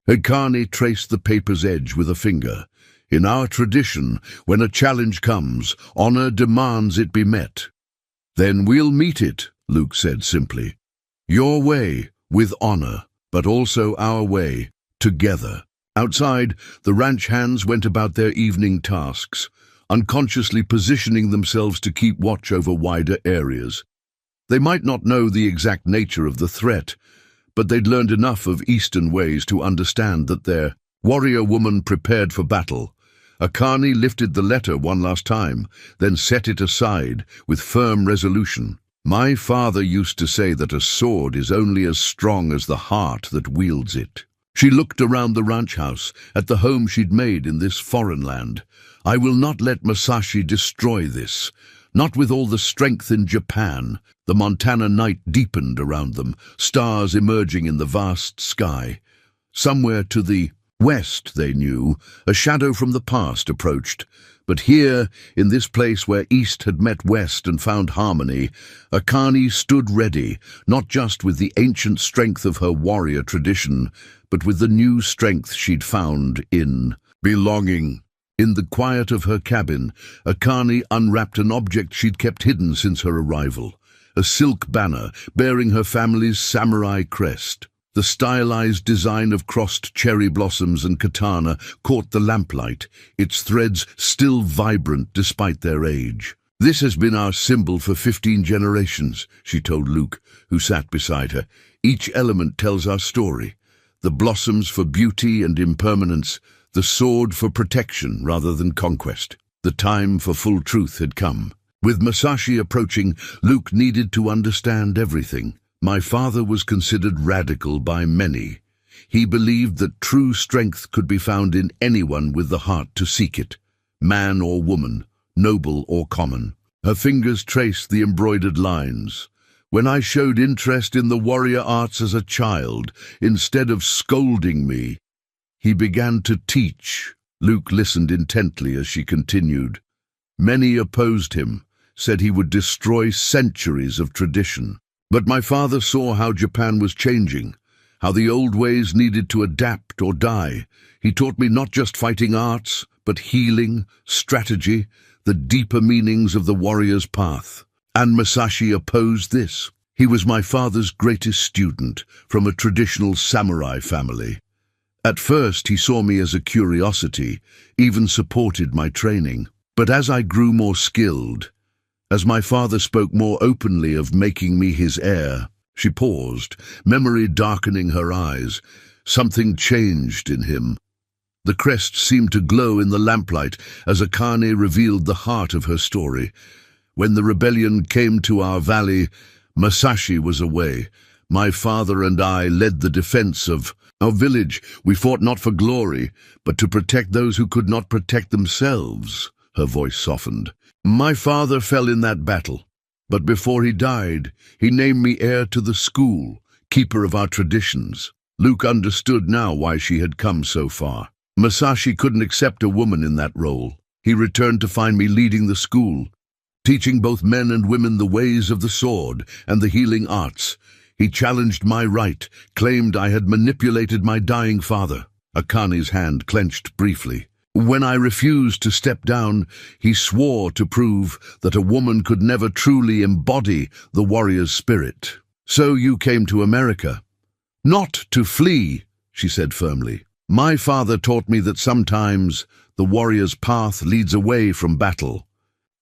Akane traced the paper's edge with a finger. In our tradition, when a challenge comes, honor demands it be met. Then we'll meet it, Luke said simply. Your way, with honor, but also our way, together. Outside, the ranch hands went about their evening tasks, unconsciously positioning themselves to keep watch over wider areas. They might not know the exact nature of the threat, but they'd learned enough of Eastern ways to understand that their warrior woman prepared for battle. Akani lifted the letter one last time, then set it aside with firm resolution. My father used to say that a sword is only as strong as the heart that wields it. She looked around the ranch house, at the home she'd made in this foreign land. I will not let Masashi destroy this. Not with all the strength in Japan. The Montana night deepened around them, stars emerging in the vast sky. Somewhere to the west, they knew, a shadow from the past approached. But here, in this place where East had met West and found harmony, Akani stood ready, not just with the ancient strength of her warrior tradition, but with the new strength she'd found in belonging. In the quiet of her cabin, Akani unwrapped an object she'd kept hidden since her arrival, a silk banner bearing her family's samurai crest. The stylized design of crossed cherry blossoms and katana caught the lamplight, its threads still vibrant despite their age. This has been our symbol for 15 generations, she told Luke, who sat beside her. Each element tells our story. The blossoms for beauty and impermanence, the sword for protection rather than conquest. The time for full truth had come. With Masashi approaching, Luke needed to understand everything. My father was considered radical by many. He believed that true strength could be found in anyone with the heart to seek it, man or woman, noble or common. Her fingers traced the embroidered lines. When I showed interest in the warrior arts as a child, instead of scolding me, he began to teach. Luke listened intently as she continued. Many opposed him, said he would destroy centuries of tradition. But my father saw how Japan was changing, how the old ways needed to adapt or die. He taught me not just fighting arts, but healing, strategy, the deeper meanings of the warrior's path. And Masashi opposed this. He was my father's greatest student, from a traditional samurai family. At first he saw me as a curiosity, even supported my training. But as I grew more skilled, as my father spoke more openly of making me his heir, she paused, memory darkening her eyes. Something changed in him. The crest seemed to glow in the lamplight as Akane revealed the heart of her story. When the rebellion came to our valley, Masashi was away. My father and I led the defense of our village. We fought not for glory, but to protect those who could not protect themselves. Her voice softened. My father fell in that battle, but before he died, he named me heir to the school, keeper of our traditions. Luke understood now why she had come so far. Masashi couldn't accept a woman in that role. He returned to find me leading the school, teaching both men and women the ways of the sword and the healing arts. He challenged my right, claimed I had manipulated my dying father. Akane's hand clenched briefly. When I refused to step down, he swore to prove that a woman could never truly embody the warrior's spirit. So you came to America. Not to flee, she said firmly. My father taught me that sometimes the warrior's path leads away from battle,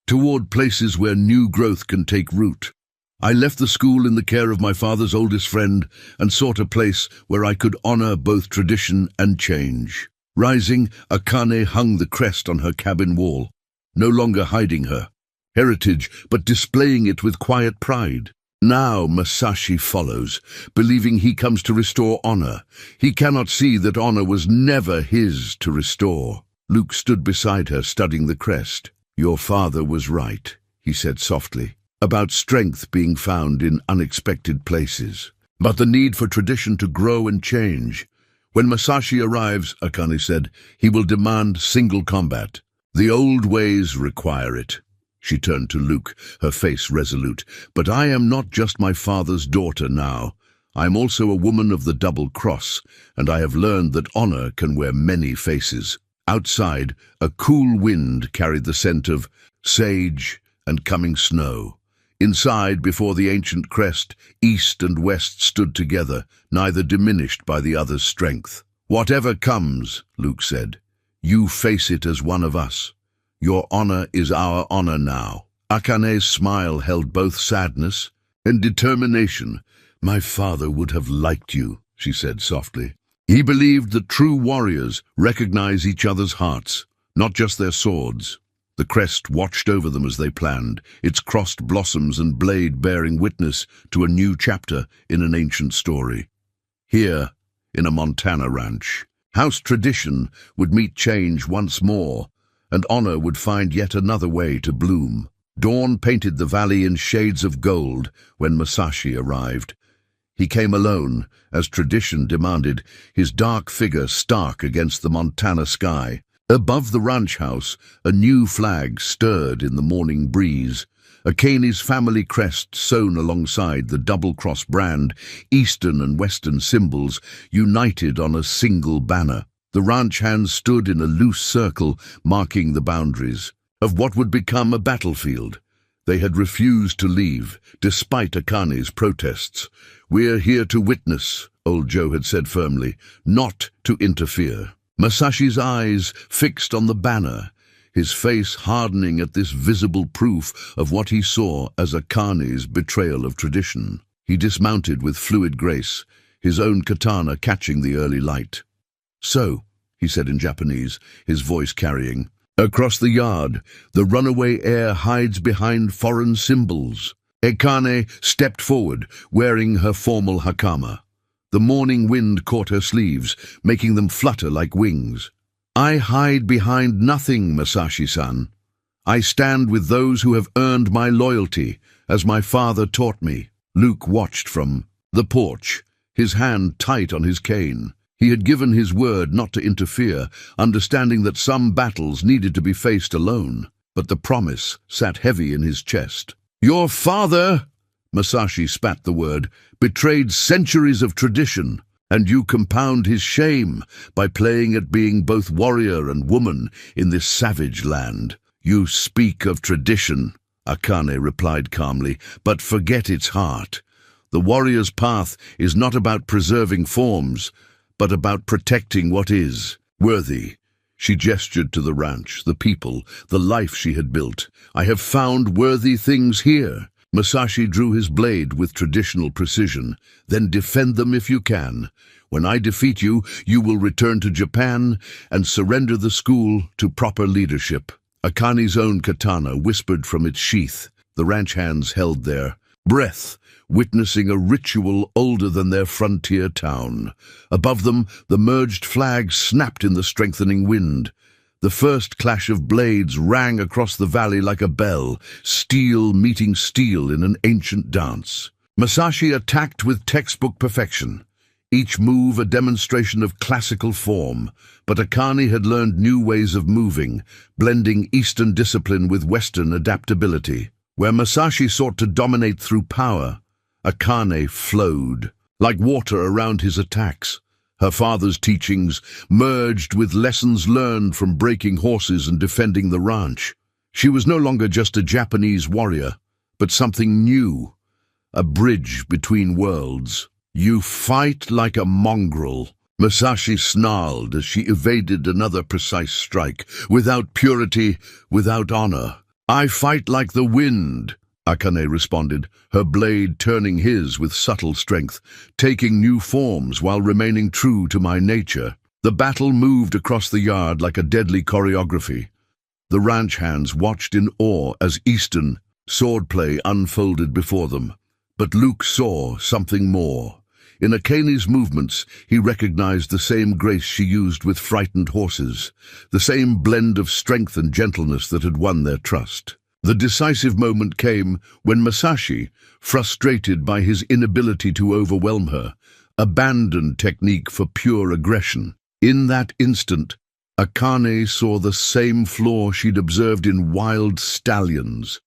toward places where new growth can take root. I left the school in the care of my father's oldest friend and sought a place where I could honor both tradition and change. Rising, Akane hung the crest on her cabin wall, no longer hiding her heritage, but displaying it with quiet pride. Now Masashi follows, believing he comes to restore honor. He cannot see that honor was never his to restore. Luke stood beside her, studying the crest. Your father was right, he said softly, about strength being found in unexpected places, but the need for tradition to grow and change. When Masashi arrives, Akane said, he will demand single combat. The old ways require it. She turned to Luke, her face resolute. But I am not just my father's daughter now. I am also a woman of the double cross, and I have learned that honor can wear many faces. Outside, a cool wind carried the scent of sage and coming snow. Inside, before the ancient crest, East and West stood together, neither diminished by the other's strength. Whatever comes, Luke said, you face it as one of us. Your honor is our honor now. Akane's smile held both sadness and determination. My father would have liked you, she said softly. He believed that true warriors recognize each other's hearts, not just their swords. The crest watched over them as they planned, its crossed blossoms and blade bearing witness to a new chapter in an ancient story. Here, in a Montana ranch, house tradition would meet change once more, and honor would find yet another way to bloom. Dawn painted the valley in shades of gold when Masashi arrived. He came alone, as tradition demanded, his dark figure stark against the Montana sky. Above the ranch house, a new flag stirred in the morning breeze. Akani's family crest sewn alongside the double-cross brand, Eastern and Western symbols united on a single banner. The ranch hands stood in a loose circle, marking the boundaries of what would become a battlefield. They had refused to leave, despite Akani's protests. We're here to witness, old Joe had said firmly, not to interfere. Masashi's eyes fixed on the banner, his face hardening at this visible proof of what he saw as Akani's betrayal of tradition. He dismounted with fluid grace, his own katana catching the early light. So, he said in Japanese, his voice carrying, across the yard, the runaway heir hides behind foreign symbols. Akane stepped forward, wearing her formal hakama. The morning wind caught her sleeves, making them flutter like wings. I hide behind nothing, Masashi-san. I stand with those who have earned my loyalty, as my father taught me. Luke watched from the porch, his hand tight on his cane. He had given his word not to interfere, understanding that some battles needed to be faced alone, but the promise sat heavy in his chest. Your father, Masashi spat the word, betrayed centuries of tradition, and you compound his shame by playing at being both warrior and woman in this savage land. You speak of tradition, Akane replied calmly, but forget its heart. The warrior's path is not about preserving forms, but about protecting what is worthy. She gestured to the ranch, the people, the life she had built. I have found worthy things here. Masashi drew his blade with traditional precision. Then defend them if you can. When I defeat you, you will return to Japan and surrender the school to proper leadership. Akani's own katana whispered from its sheath. The ranch hands held their breath, witnessing a ritual older than their frontier town. Above them, the merged flags snapped in the strengthening wind. The first clash of blades rang across the valley like a bell, steel meeting steel in an ancient dance. Masashi attacked with textbook perfection, each move a demonstration of classical form, but Akane had learned new ways of moving, blending Eastern discipline with Western adaptability. Where Masashi sought to dominate through power, Akane flowed, like water around his attacks. Her father's teachings merged with lessons learned from breaking horses and defending the ranch. She was no longer just a Japanese warrior, but something new, a bridge between worlds. You fight like a mongrel, Masashi snarled as she evaded another precise strike. Without purity, without honor. I fight like the wind, Akane responded, her blade turning his with subtle strength, taking new forms while remaining true to my nature. The battle moved across the yard like a deadly choreography. The ranch hands watched in awe as Eastern swordplay unfolded before them. But Luke saw something more. In Akane's movements, he recognized the same grace she used with frightened horses, the same blend of strength and gentleness that had won their trust. The decisive moment came when Masashi, frustrated by his inability to overwhelm her, abandoned technique for pure aggression. In that instant, Akane saw the same flaw she'd observed in wild stallions,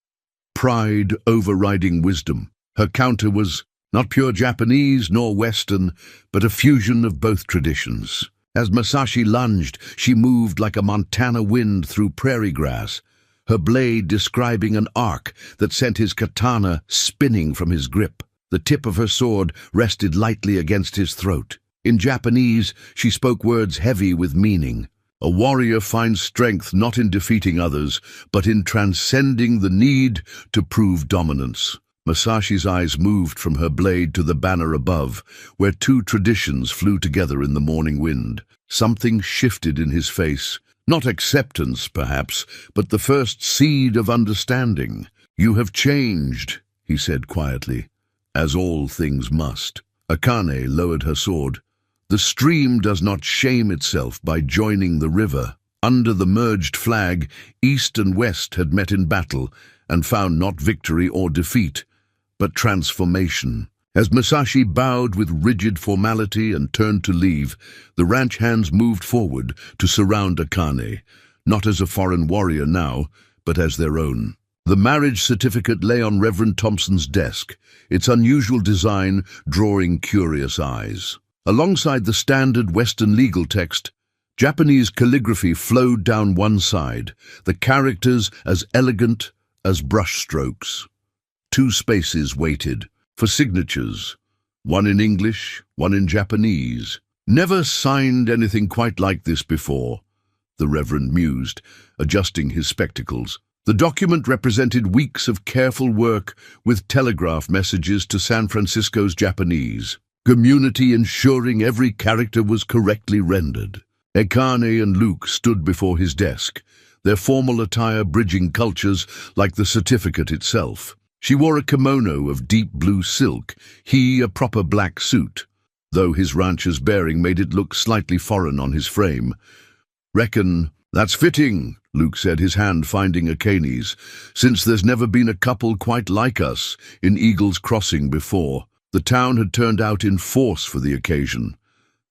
pride overriding wisdom. Her counter was not pure Japanese nor Western, but a fusion of both traditions. As Masashi lunged, she moved like a Montana wind through prairie grass, her blade describing an arc that sent his katana spinning from his grip. The tip of her sword rested lightly against his throat. In Japanese, she spoke words heavy with meaning. A warrior finds strength not in defeating others, but in transcending the need to prove dominance. Masashi's eyes moved from her blade to the banner above, where two traditions flew together in the morning wind. Something shifted in his face. Not acceptance, perhaps, but the first seed of understanding. "You have changed," he said quietly, "as all things must." Akane lowered her sword. "The stream does not shame itself by joining the river." Under the merged flag, East and West had met in battle and found not victory or defeat, but transformation. As Masashi bowed with rigid formality and turned to leave, the ranch hands moved forward to surround Akane, not as a foreign warrior now, but as their own. The marriage certificate lay on Reverend Thompson's desk, its unusual design drawing curious eyes. Alongside the standard Western legal text, Japanese calligraphy flowed down one side, the characters as elegant as brushstrokes. Two spaces waited for signatures, one in English, one in Japanese. "Never signed anything quite like this before," the Reverend mused, adjusting his spectacles. The document represented weeks of careful work with telegraph messages to San Francisco's Japanese community, ensuring every character was correctly rendered. Akane and Luke stood before his desk, their formal attire bridging cultures like the certificate itself. She wore a kimono of deep blue silk, he a proper black suit, though his rancher's bearing made it look slightly foreign on his frame. "Reckon that's fitting," Luke said, his hand finding Akane's, "since there's never been a couple quite like us in Eagle's Crossing before." The town had turned out in force for the occasion.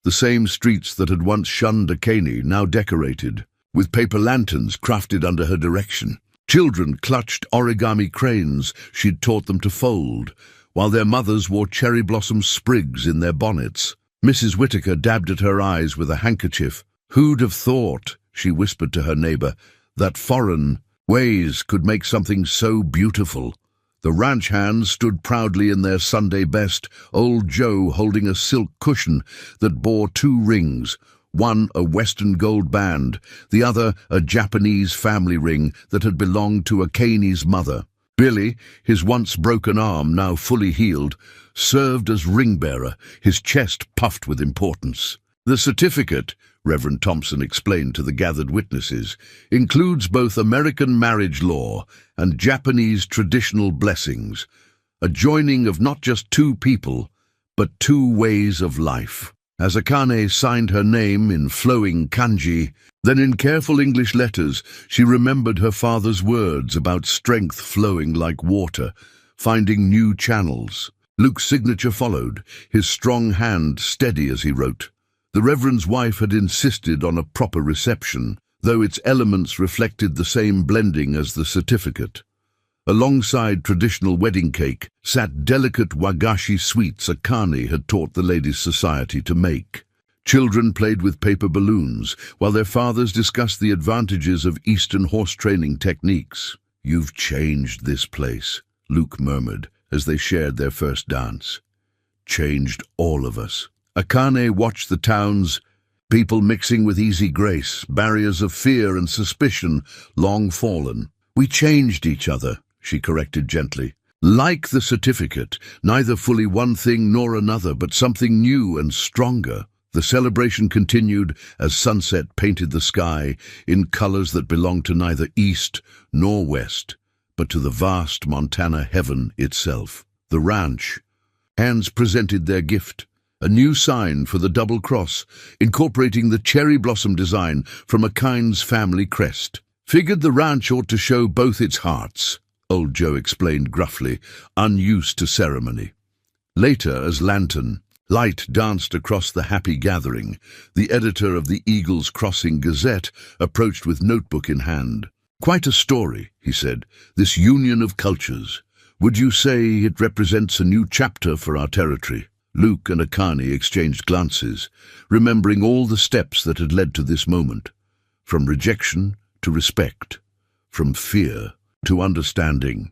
The same streets that had once shunned Akane now decorated, with paper lanterns crafted under her direction. Children clutched origami cranes she'd taught them to fold, while their mothers wore cherry blossom sprigs in their bonnets. Mrs. Whitaker dabbed at her eyes with a handkerchief. "Who'd have thought," she whispered to her neighbor, "that foreign ways could make something so beautiful?" The ranch hands stood proudly in their Sunday best, old Joe holding a silk cushion that bore two rings, one a Western gold band, the other a Japanese family ring that had belonged to Akane's mother. Billy, his once broken arm now fully healed, served as ring-bearer, his chest puffed with importance. "The certificate," Reverend Thompson explained to the gathered witnesses, "includes both American marriage law and Japanese traditional blessings, a joining of not just two people, but two ways of life." As Akane signed her name in flowing kanji, then in careful English letters, she remembered her father's words about strength flowing like water, finding new channels. Luke's signature followed, his strong hand steady as he wrote. The Reverend's wife had insisted on a proper reception, though its elements reflected the same blending as the certificate. Alongside traditional wedding cake sat delicate wagashi sweets Akane had taught the Ladies' Society to make. Children played with paper balloons, while their fathers discussed the advantages of Eastern horse training techniques. "You've changed this place," Luke murmured as they shared their first dance. "Changed all of us." Akane watched the town's people mixing with easy grace, barriers of fear and suspicion long fallen. "We changed each other," she corrected gently. "Like the certificate, neither fully one thing nor another, but something new and stronger." The celebration continued as sunset painted the sky in colors that belonged to neither East nor West, but to the vast Montana heaven itself. The ranch hands presented their gift, a new sign for the double cross, incorporating the cherry blossom design from Akane's family crest. "Figured the ranch ought to show both its hearts," old Joe explained gruffly, unused to ceremony. Later, as lantern light danced across the happy gathering, the editor of the Eagles Crossing Gazette approached with notebook in hand. "Quite a story," he said, "this union of cultures. Would you say it represents a new chapter for our territory?" Luke and Akane exchanged glances, remembering all the steps that had led to this moment, from rejection to respect, from fear to understanding.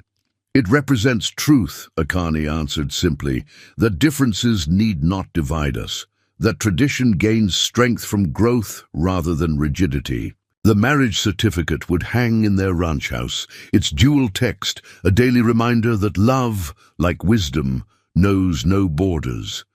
"It represents truth," Akane answered simply, "that differences need not divide us, that tradition gains strength from growth rather than rigidity." The marriage certificate would hang in their ranch house, its dual text, a daily reminder that love, like wisdom, knows no borders.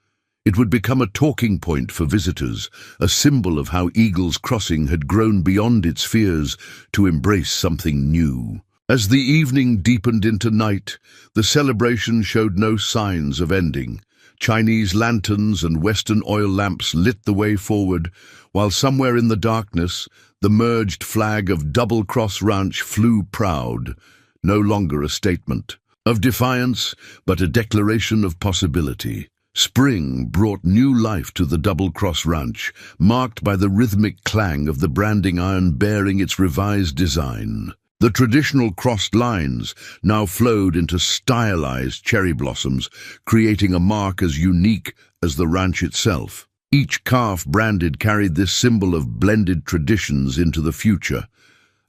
It would become a talking point for visitors, a symbol of how Eagle's Crossing had grown beyond its fears to embrace something new. As the evening deepened into night, the celebration showed no signs of ending. Chinese lanterns and Western oil lamps lit the way forward, while somewhere in the darkness, the merged flag of Double Cross Ranch flew proud, no longer a statement of defiance, but a declaration of possibility. Spring brought new life to the Double Cross Ranch, marked by the rhythmic clang of the branding iron bearing its revised design. The traditional crossed lines now flowed into stylized cherry blossoms, creating a mark as unique as the ranch itself. Each calf branded carried this symbol of blended traditions into the future.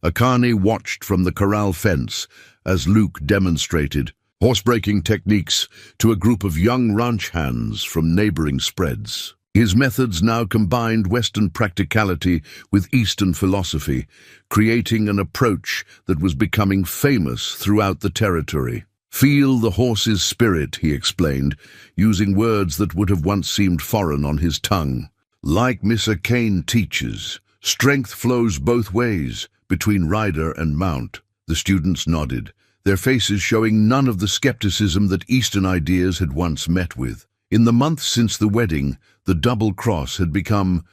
Akane watched from the corral fence as Luke demonstrated horsebreaking techniques to a group of young ranch hands from neighboring spreads. His methods now combined Western practicality with Eastern philosophy, creating an approach that was becoming famous throughout the territory. "Feel the horse's spirit," he explained, using words that would have once seemed foreign on his tongue. "Like Miss Akane teaches, strength flows both ways, between rider and mount." The students nodded, their faces showing none of the skepticism that Eastern ideas had once met with. In the months since the wedding, the Double Cross had become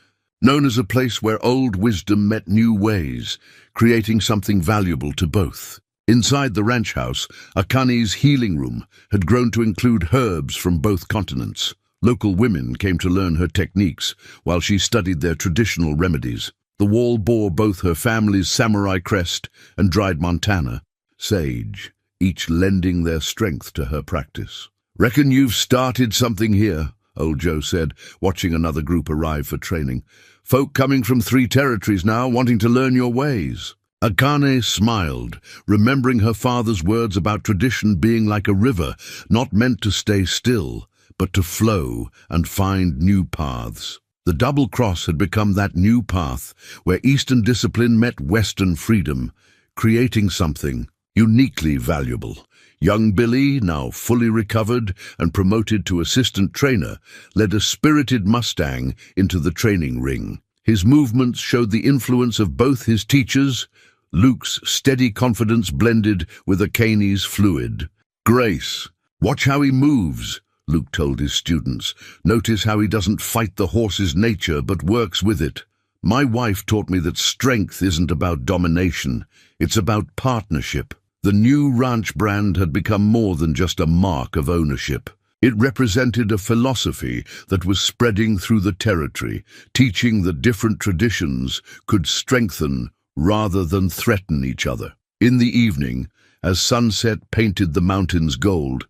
known as a place where old wisdom met new ways, creating something valuable to both. Inside the ranch house, Akane's healing room had grown to include herbs from both continents. Local women came to learn her techniques, while she studied their traditional remedies. The wall bore both her family's samurai crest and dried montana, sage, each lending their strength to her practice. "Reckon you've started something here," old Joe said, watching another group arrive for training. "Folk coming from 3 territories now, wanting to learn your ways." Akane smiled, remembering her father's words about tradition being like a river, not meant to stay still, but to flow and find new paths. The Double Cross had become that new path, where Eastern discipline met Western freedom, creating something uniquely valuable. Young Billy, now fully recovered and promoted to assistant trainer, led a spirited Mustang into the training ring. His movements showed the influence of both his teachers. Luke's steady confidence blended with Akane's fluid grace. "Watch how he moves," Luke told his students. "Notice how he doesn't fight the horse's nature but works with it. My wife taught me that strength isn't about domination, it's about partnership." The new ranch brand had become more than just a mark of ownership. It represented a philosophy that was spreading through the territory, teaching that different traditions could strengthen rather than threaten each other. In the evening, as sunset painted the mountains gold,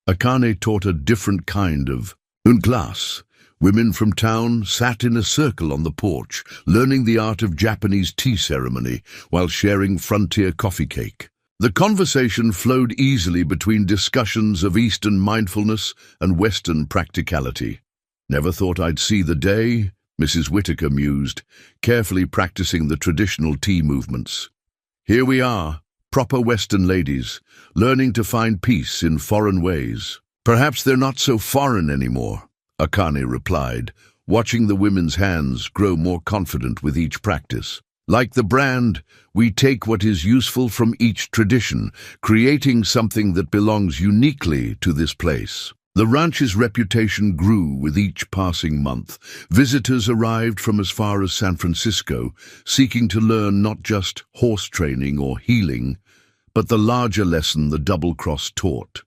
Akane taught a different kind of class. Women from town sat in a circle on the porch, learning the art of Japanese tea ceremony while sharing frontier coffee cake. The conversation flowed easily between discussions of Eastern mindfulness and Western practicality. "Never thought I'd see the day," Mrs. Whitaker mused, carefully practicing the traditional tea movements. "Here we are, proper Western ladies, learning to find peace in foreign ways." "Perhaps they're not so foreign anymore," Akane replied, watching the women's hands grow more confident with each practice. "Like the brand, we take what is useful from each tradition, creating something that belongs uniquely to this place." The ranch's reputation grew with each passing month. Visitors arrived from as far as San Francisco, seeking to learn not just horse training or healing, but the larger lesson the Double Cross taught,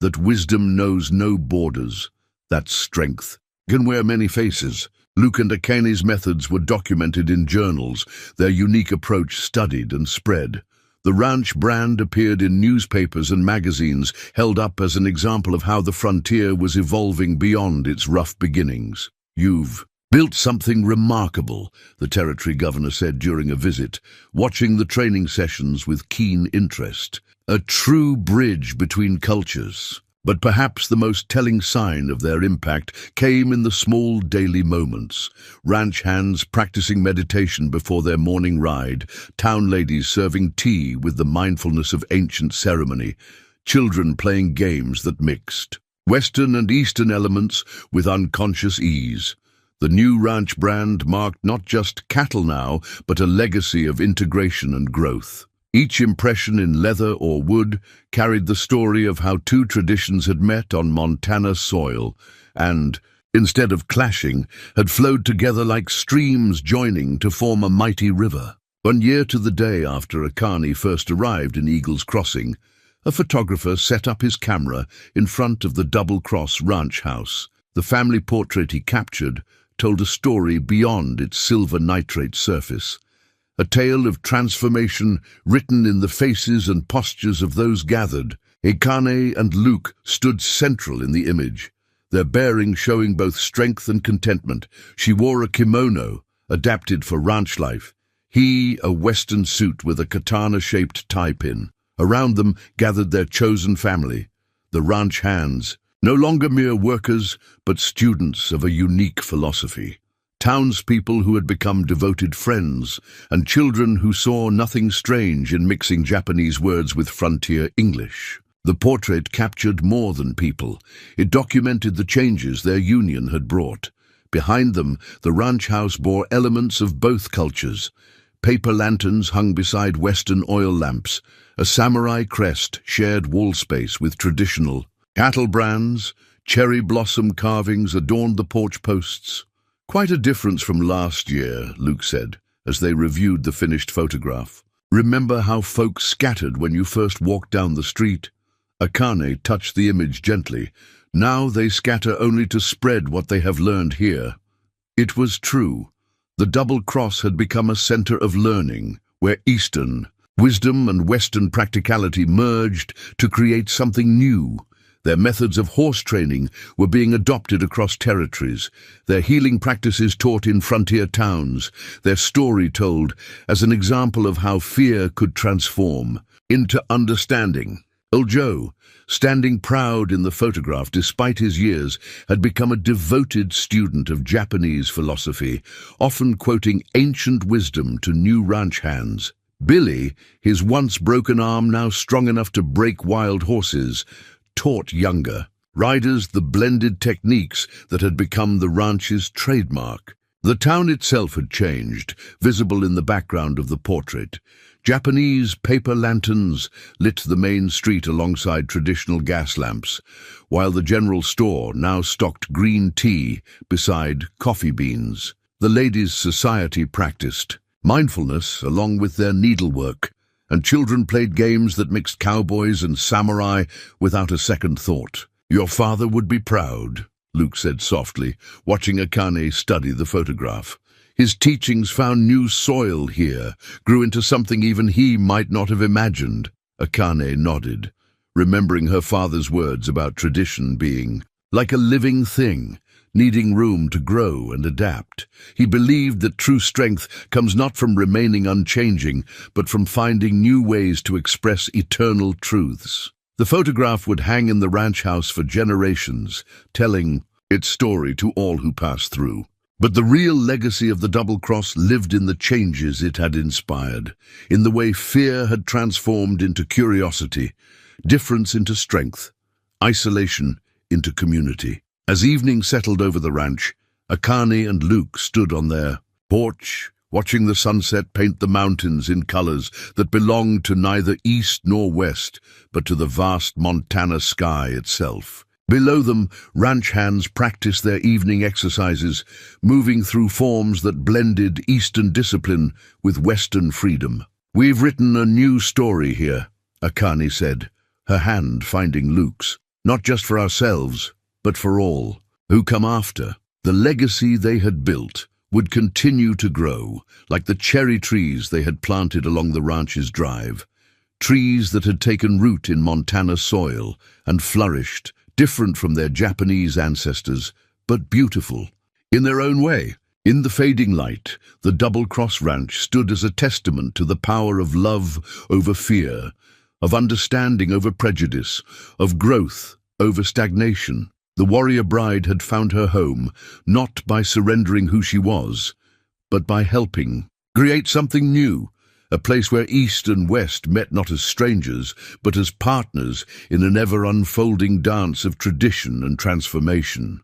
that wisdom knows no borders, that strength can wear many faces. Luke and Akane's methods were documented in journals, their unique approach studied and spread. The ranch brand appeared in newspapers and magazines, held up as an example of how the frontier was evolving beyond its rough beginnings. "You've built something remarkable," the territory governor said during a visit, watching the training sessions with keen interest. "A true bridge between cultures." But perhaps the most telling sign of their impact came in the small daily moments. Ranch hands practicing meditation before their morning ride, town ladies serving tea with the mindfulness of ancient ceremony, children playing games that mixed Western and Eastern elements with unconscious ease. The new ranch brand marked not just cattle now, but a legacy of integration and growth. Each impression in leather or wood carried the story of how two traditions had met on Montana soil and, instead of clashing, had flowed together like streams joining to form a mighty river. 1 year to the day after Akani first arrived in Eagle's Crossing, a photographer set up his camera in front of the Double Cross ranch house. The family portrait he captured told a story beyond its silver nitrate surface. A tale of transformation written in the faces and postures of those gathered. Akane and Luke stood central in the image, their bearing showing both strength and contentment. She wore a kimono, adapted for ranch life. He, a Western suit with a katana-shaped tie pin. Around them gathered their chosen family, the ranch hands, no longer mere workers, but students of a unique philosophy. Townspeople who had become devoted friends, and children who saw nothing strange in mixing Japanese words with frontier English. The portrait captured more than people. It documented the changes their union had brought. Behind them, the ranch house bore elements of both cultures. Paper lanterns hung beside Western oil lamps. A samurai crest shared wall space with traditional cattle brands. Cherry blossom carvings adorned the porch posts. "Quite a difference from last year," Luke said, as they reviewed the finished photograph. "Remember how folks scattered when you first walked down the street?" Akane touched the image gently. "Now they scatter only to spread what they have learned here." It was true. The Double Cross had become a center of learning, where Eastern wisdom and Western practicality merged to create something new. Their methods of horse training were being adopted across territories, their healing practices taught in frontier towns, their story told as an example of how fear could transform into understanding. Old Joe, standing proud in the photograph despite his years, had become a devoted student of Japanese philosophy, often quoting ancient wisdom to new ranch hands. Billy, his once broken arm now strong enough to break wild horses, taught younger riders the blended techniques that had become the ranch's trademark. The town itself had changed, visible in the background of the portrait. Japanese paper lanterns lit the main street alongside traditional gas lamps, while the general store now stocked green tea beside coffee beans. The ladies' society practiced mindfulness along with their needlework, and children played games that mixed cowboys and samurai without a second thought. "Your father would be proud," Luke said softly, watching Akane study the photograph. His teachings found new soil here, grew into something even he might not have imagined. Akane nodded, remembering her father's words about tradition being like a living thing, needing room to grow and adapt. He believed that true strength comes not from remaining unchanging, but from finding new ways to express eternal truths. The photograph would hang in the ranch house for generations, telling its story to all who passed through. But the real legacy of the Double Cross lived in the changes it had inspired, in the way fear had transformed into curiosity, difference into strength, isolation into community. As evening settled over the ranch, Akane and Luke stood on their porch, watching the sunset paint the mountains in colors that belonged to neither east nor west, but to the vast Montana sky itself. Below them, ranch hands practiced their evening exercises, moving through forms that blended Eastern discipline with Western freedom. "We've written a new story here," Akane said, her hand finding Luke's. "Not just for ourselves, but for all who come after." The legacy they had built would continue to grow, like the cherry trees they had planted along the ranch's drive. Trees that had taken root in Montana soil and flourished, different from their Japanese ancestors, but beautiful in their own way. In the fading light, the Double Cross Ranch stood as a testament to the power of love over fear, of understanding over prejudice, of growth over stagnation. The warrior bride had found her home, not by surrendering who she was, but by helping create something new, a place where East and West met not as strangers, but as partners in an ever-unfolding dance of tradition and transformation.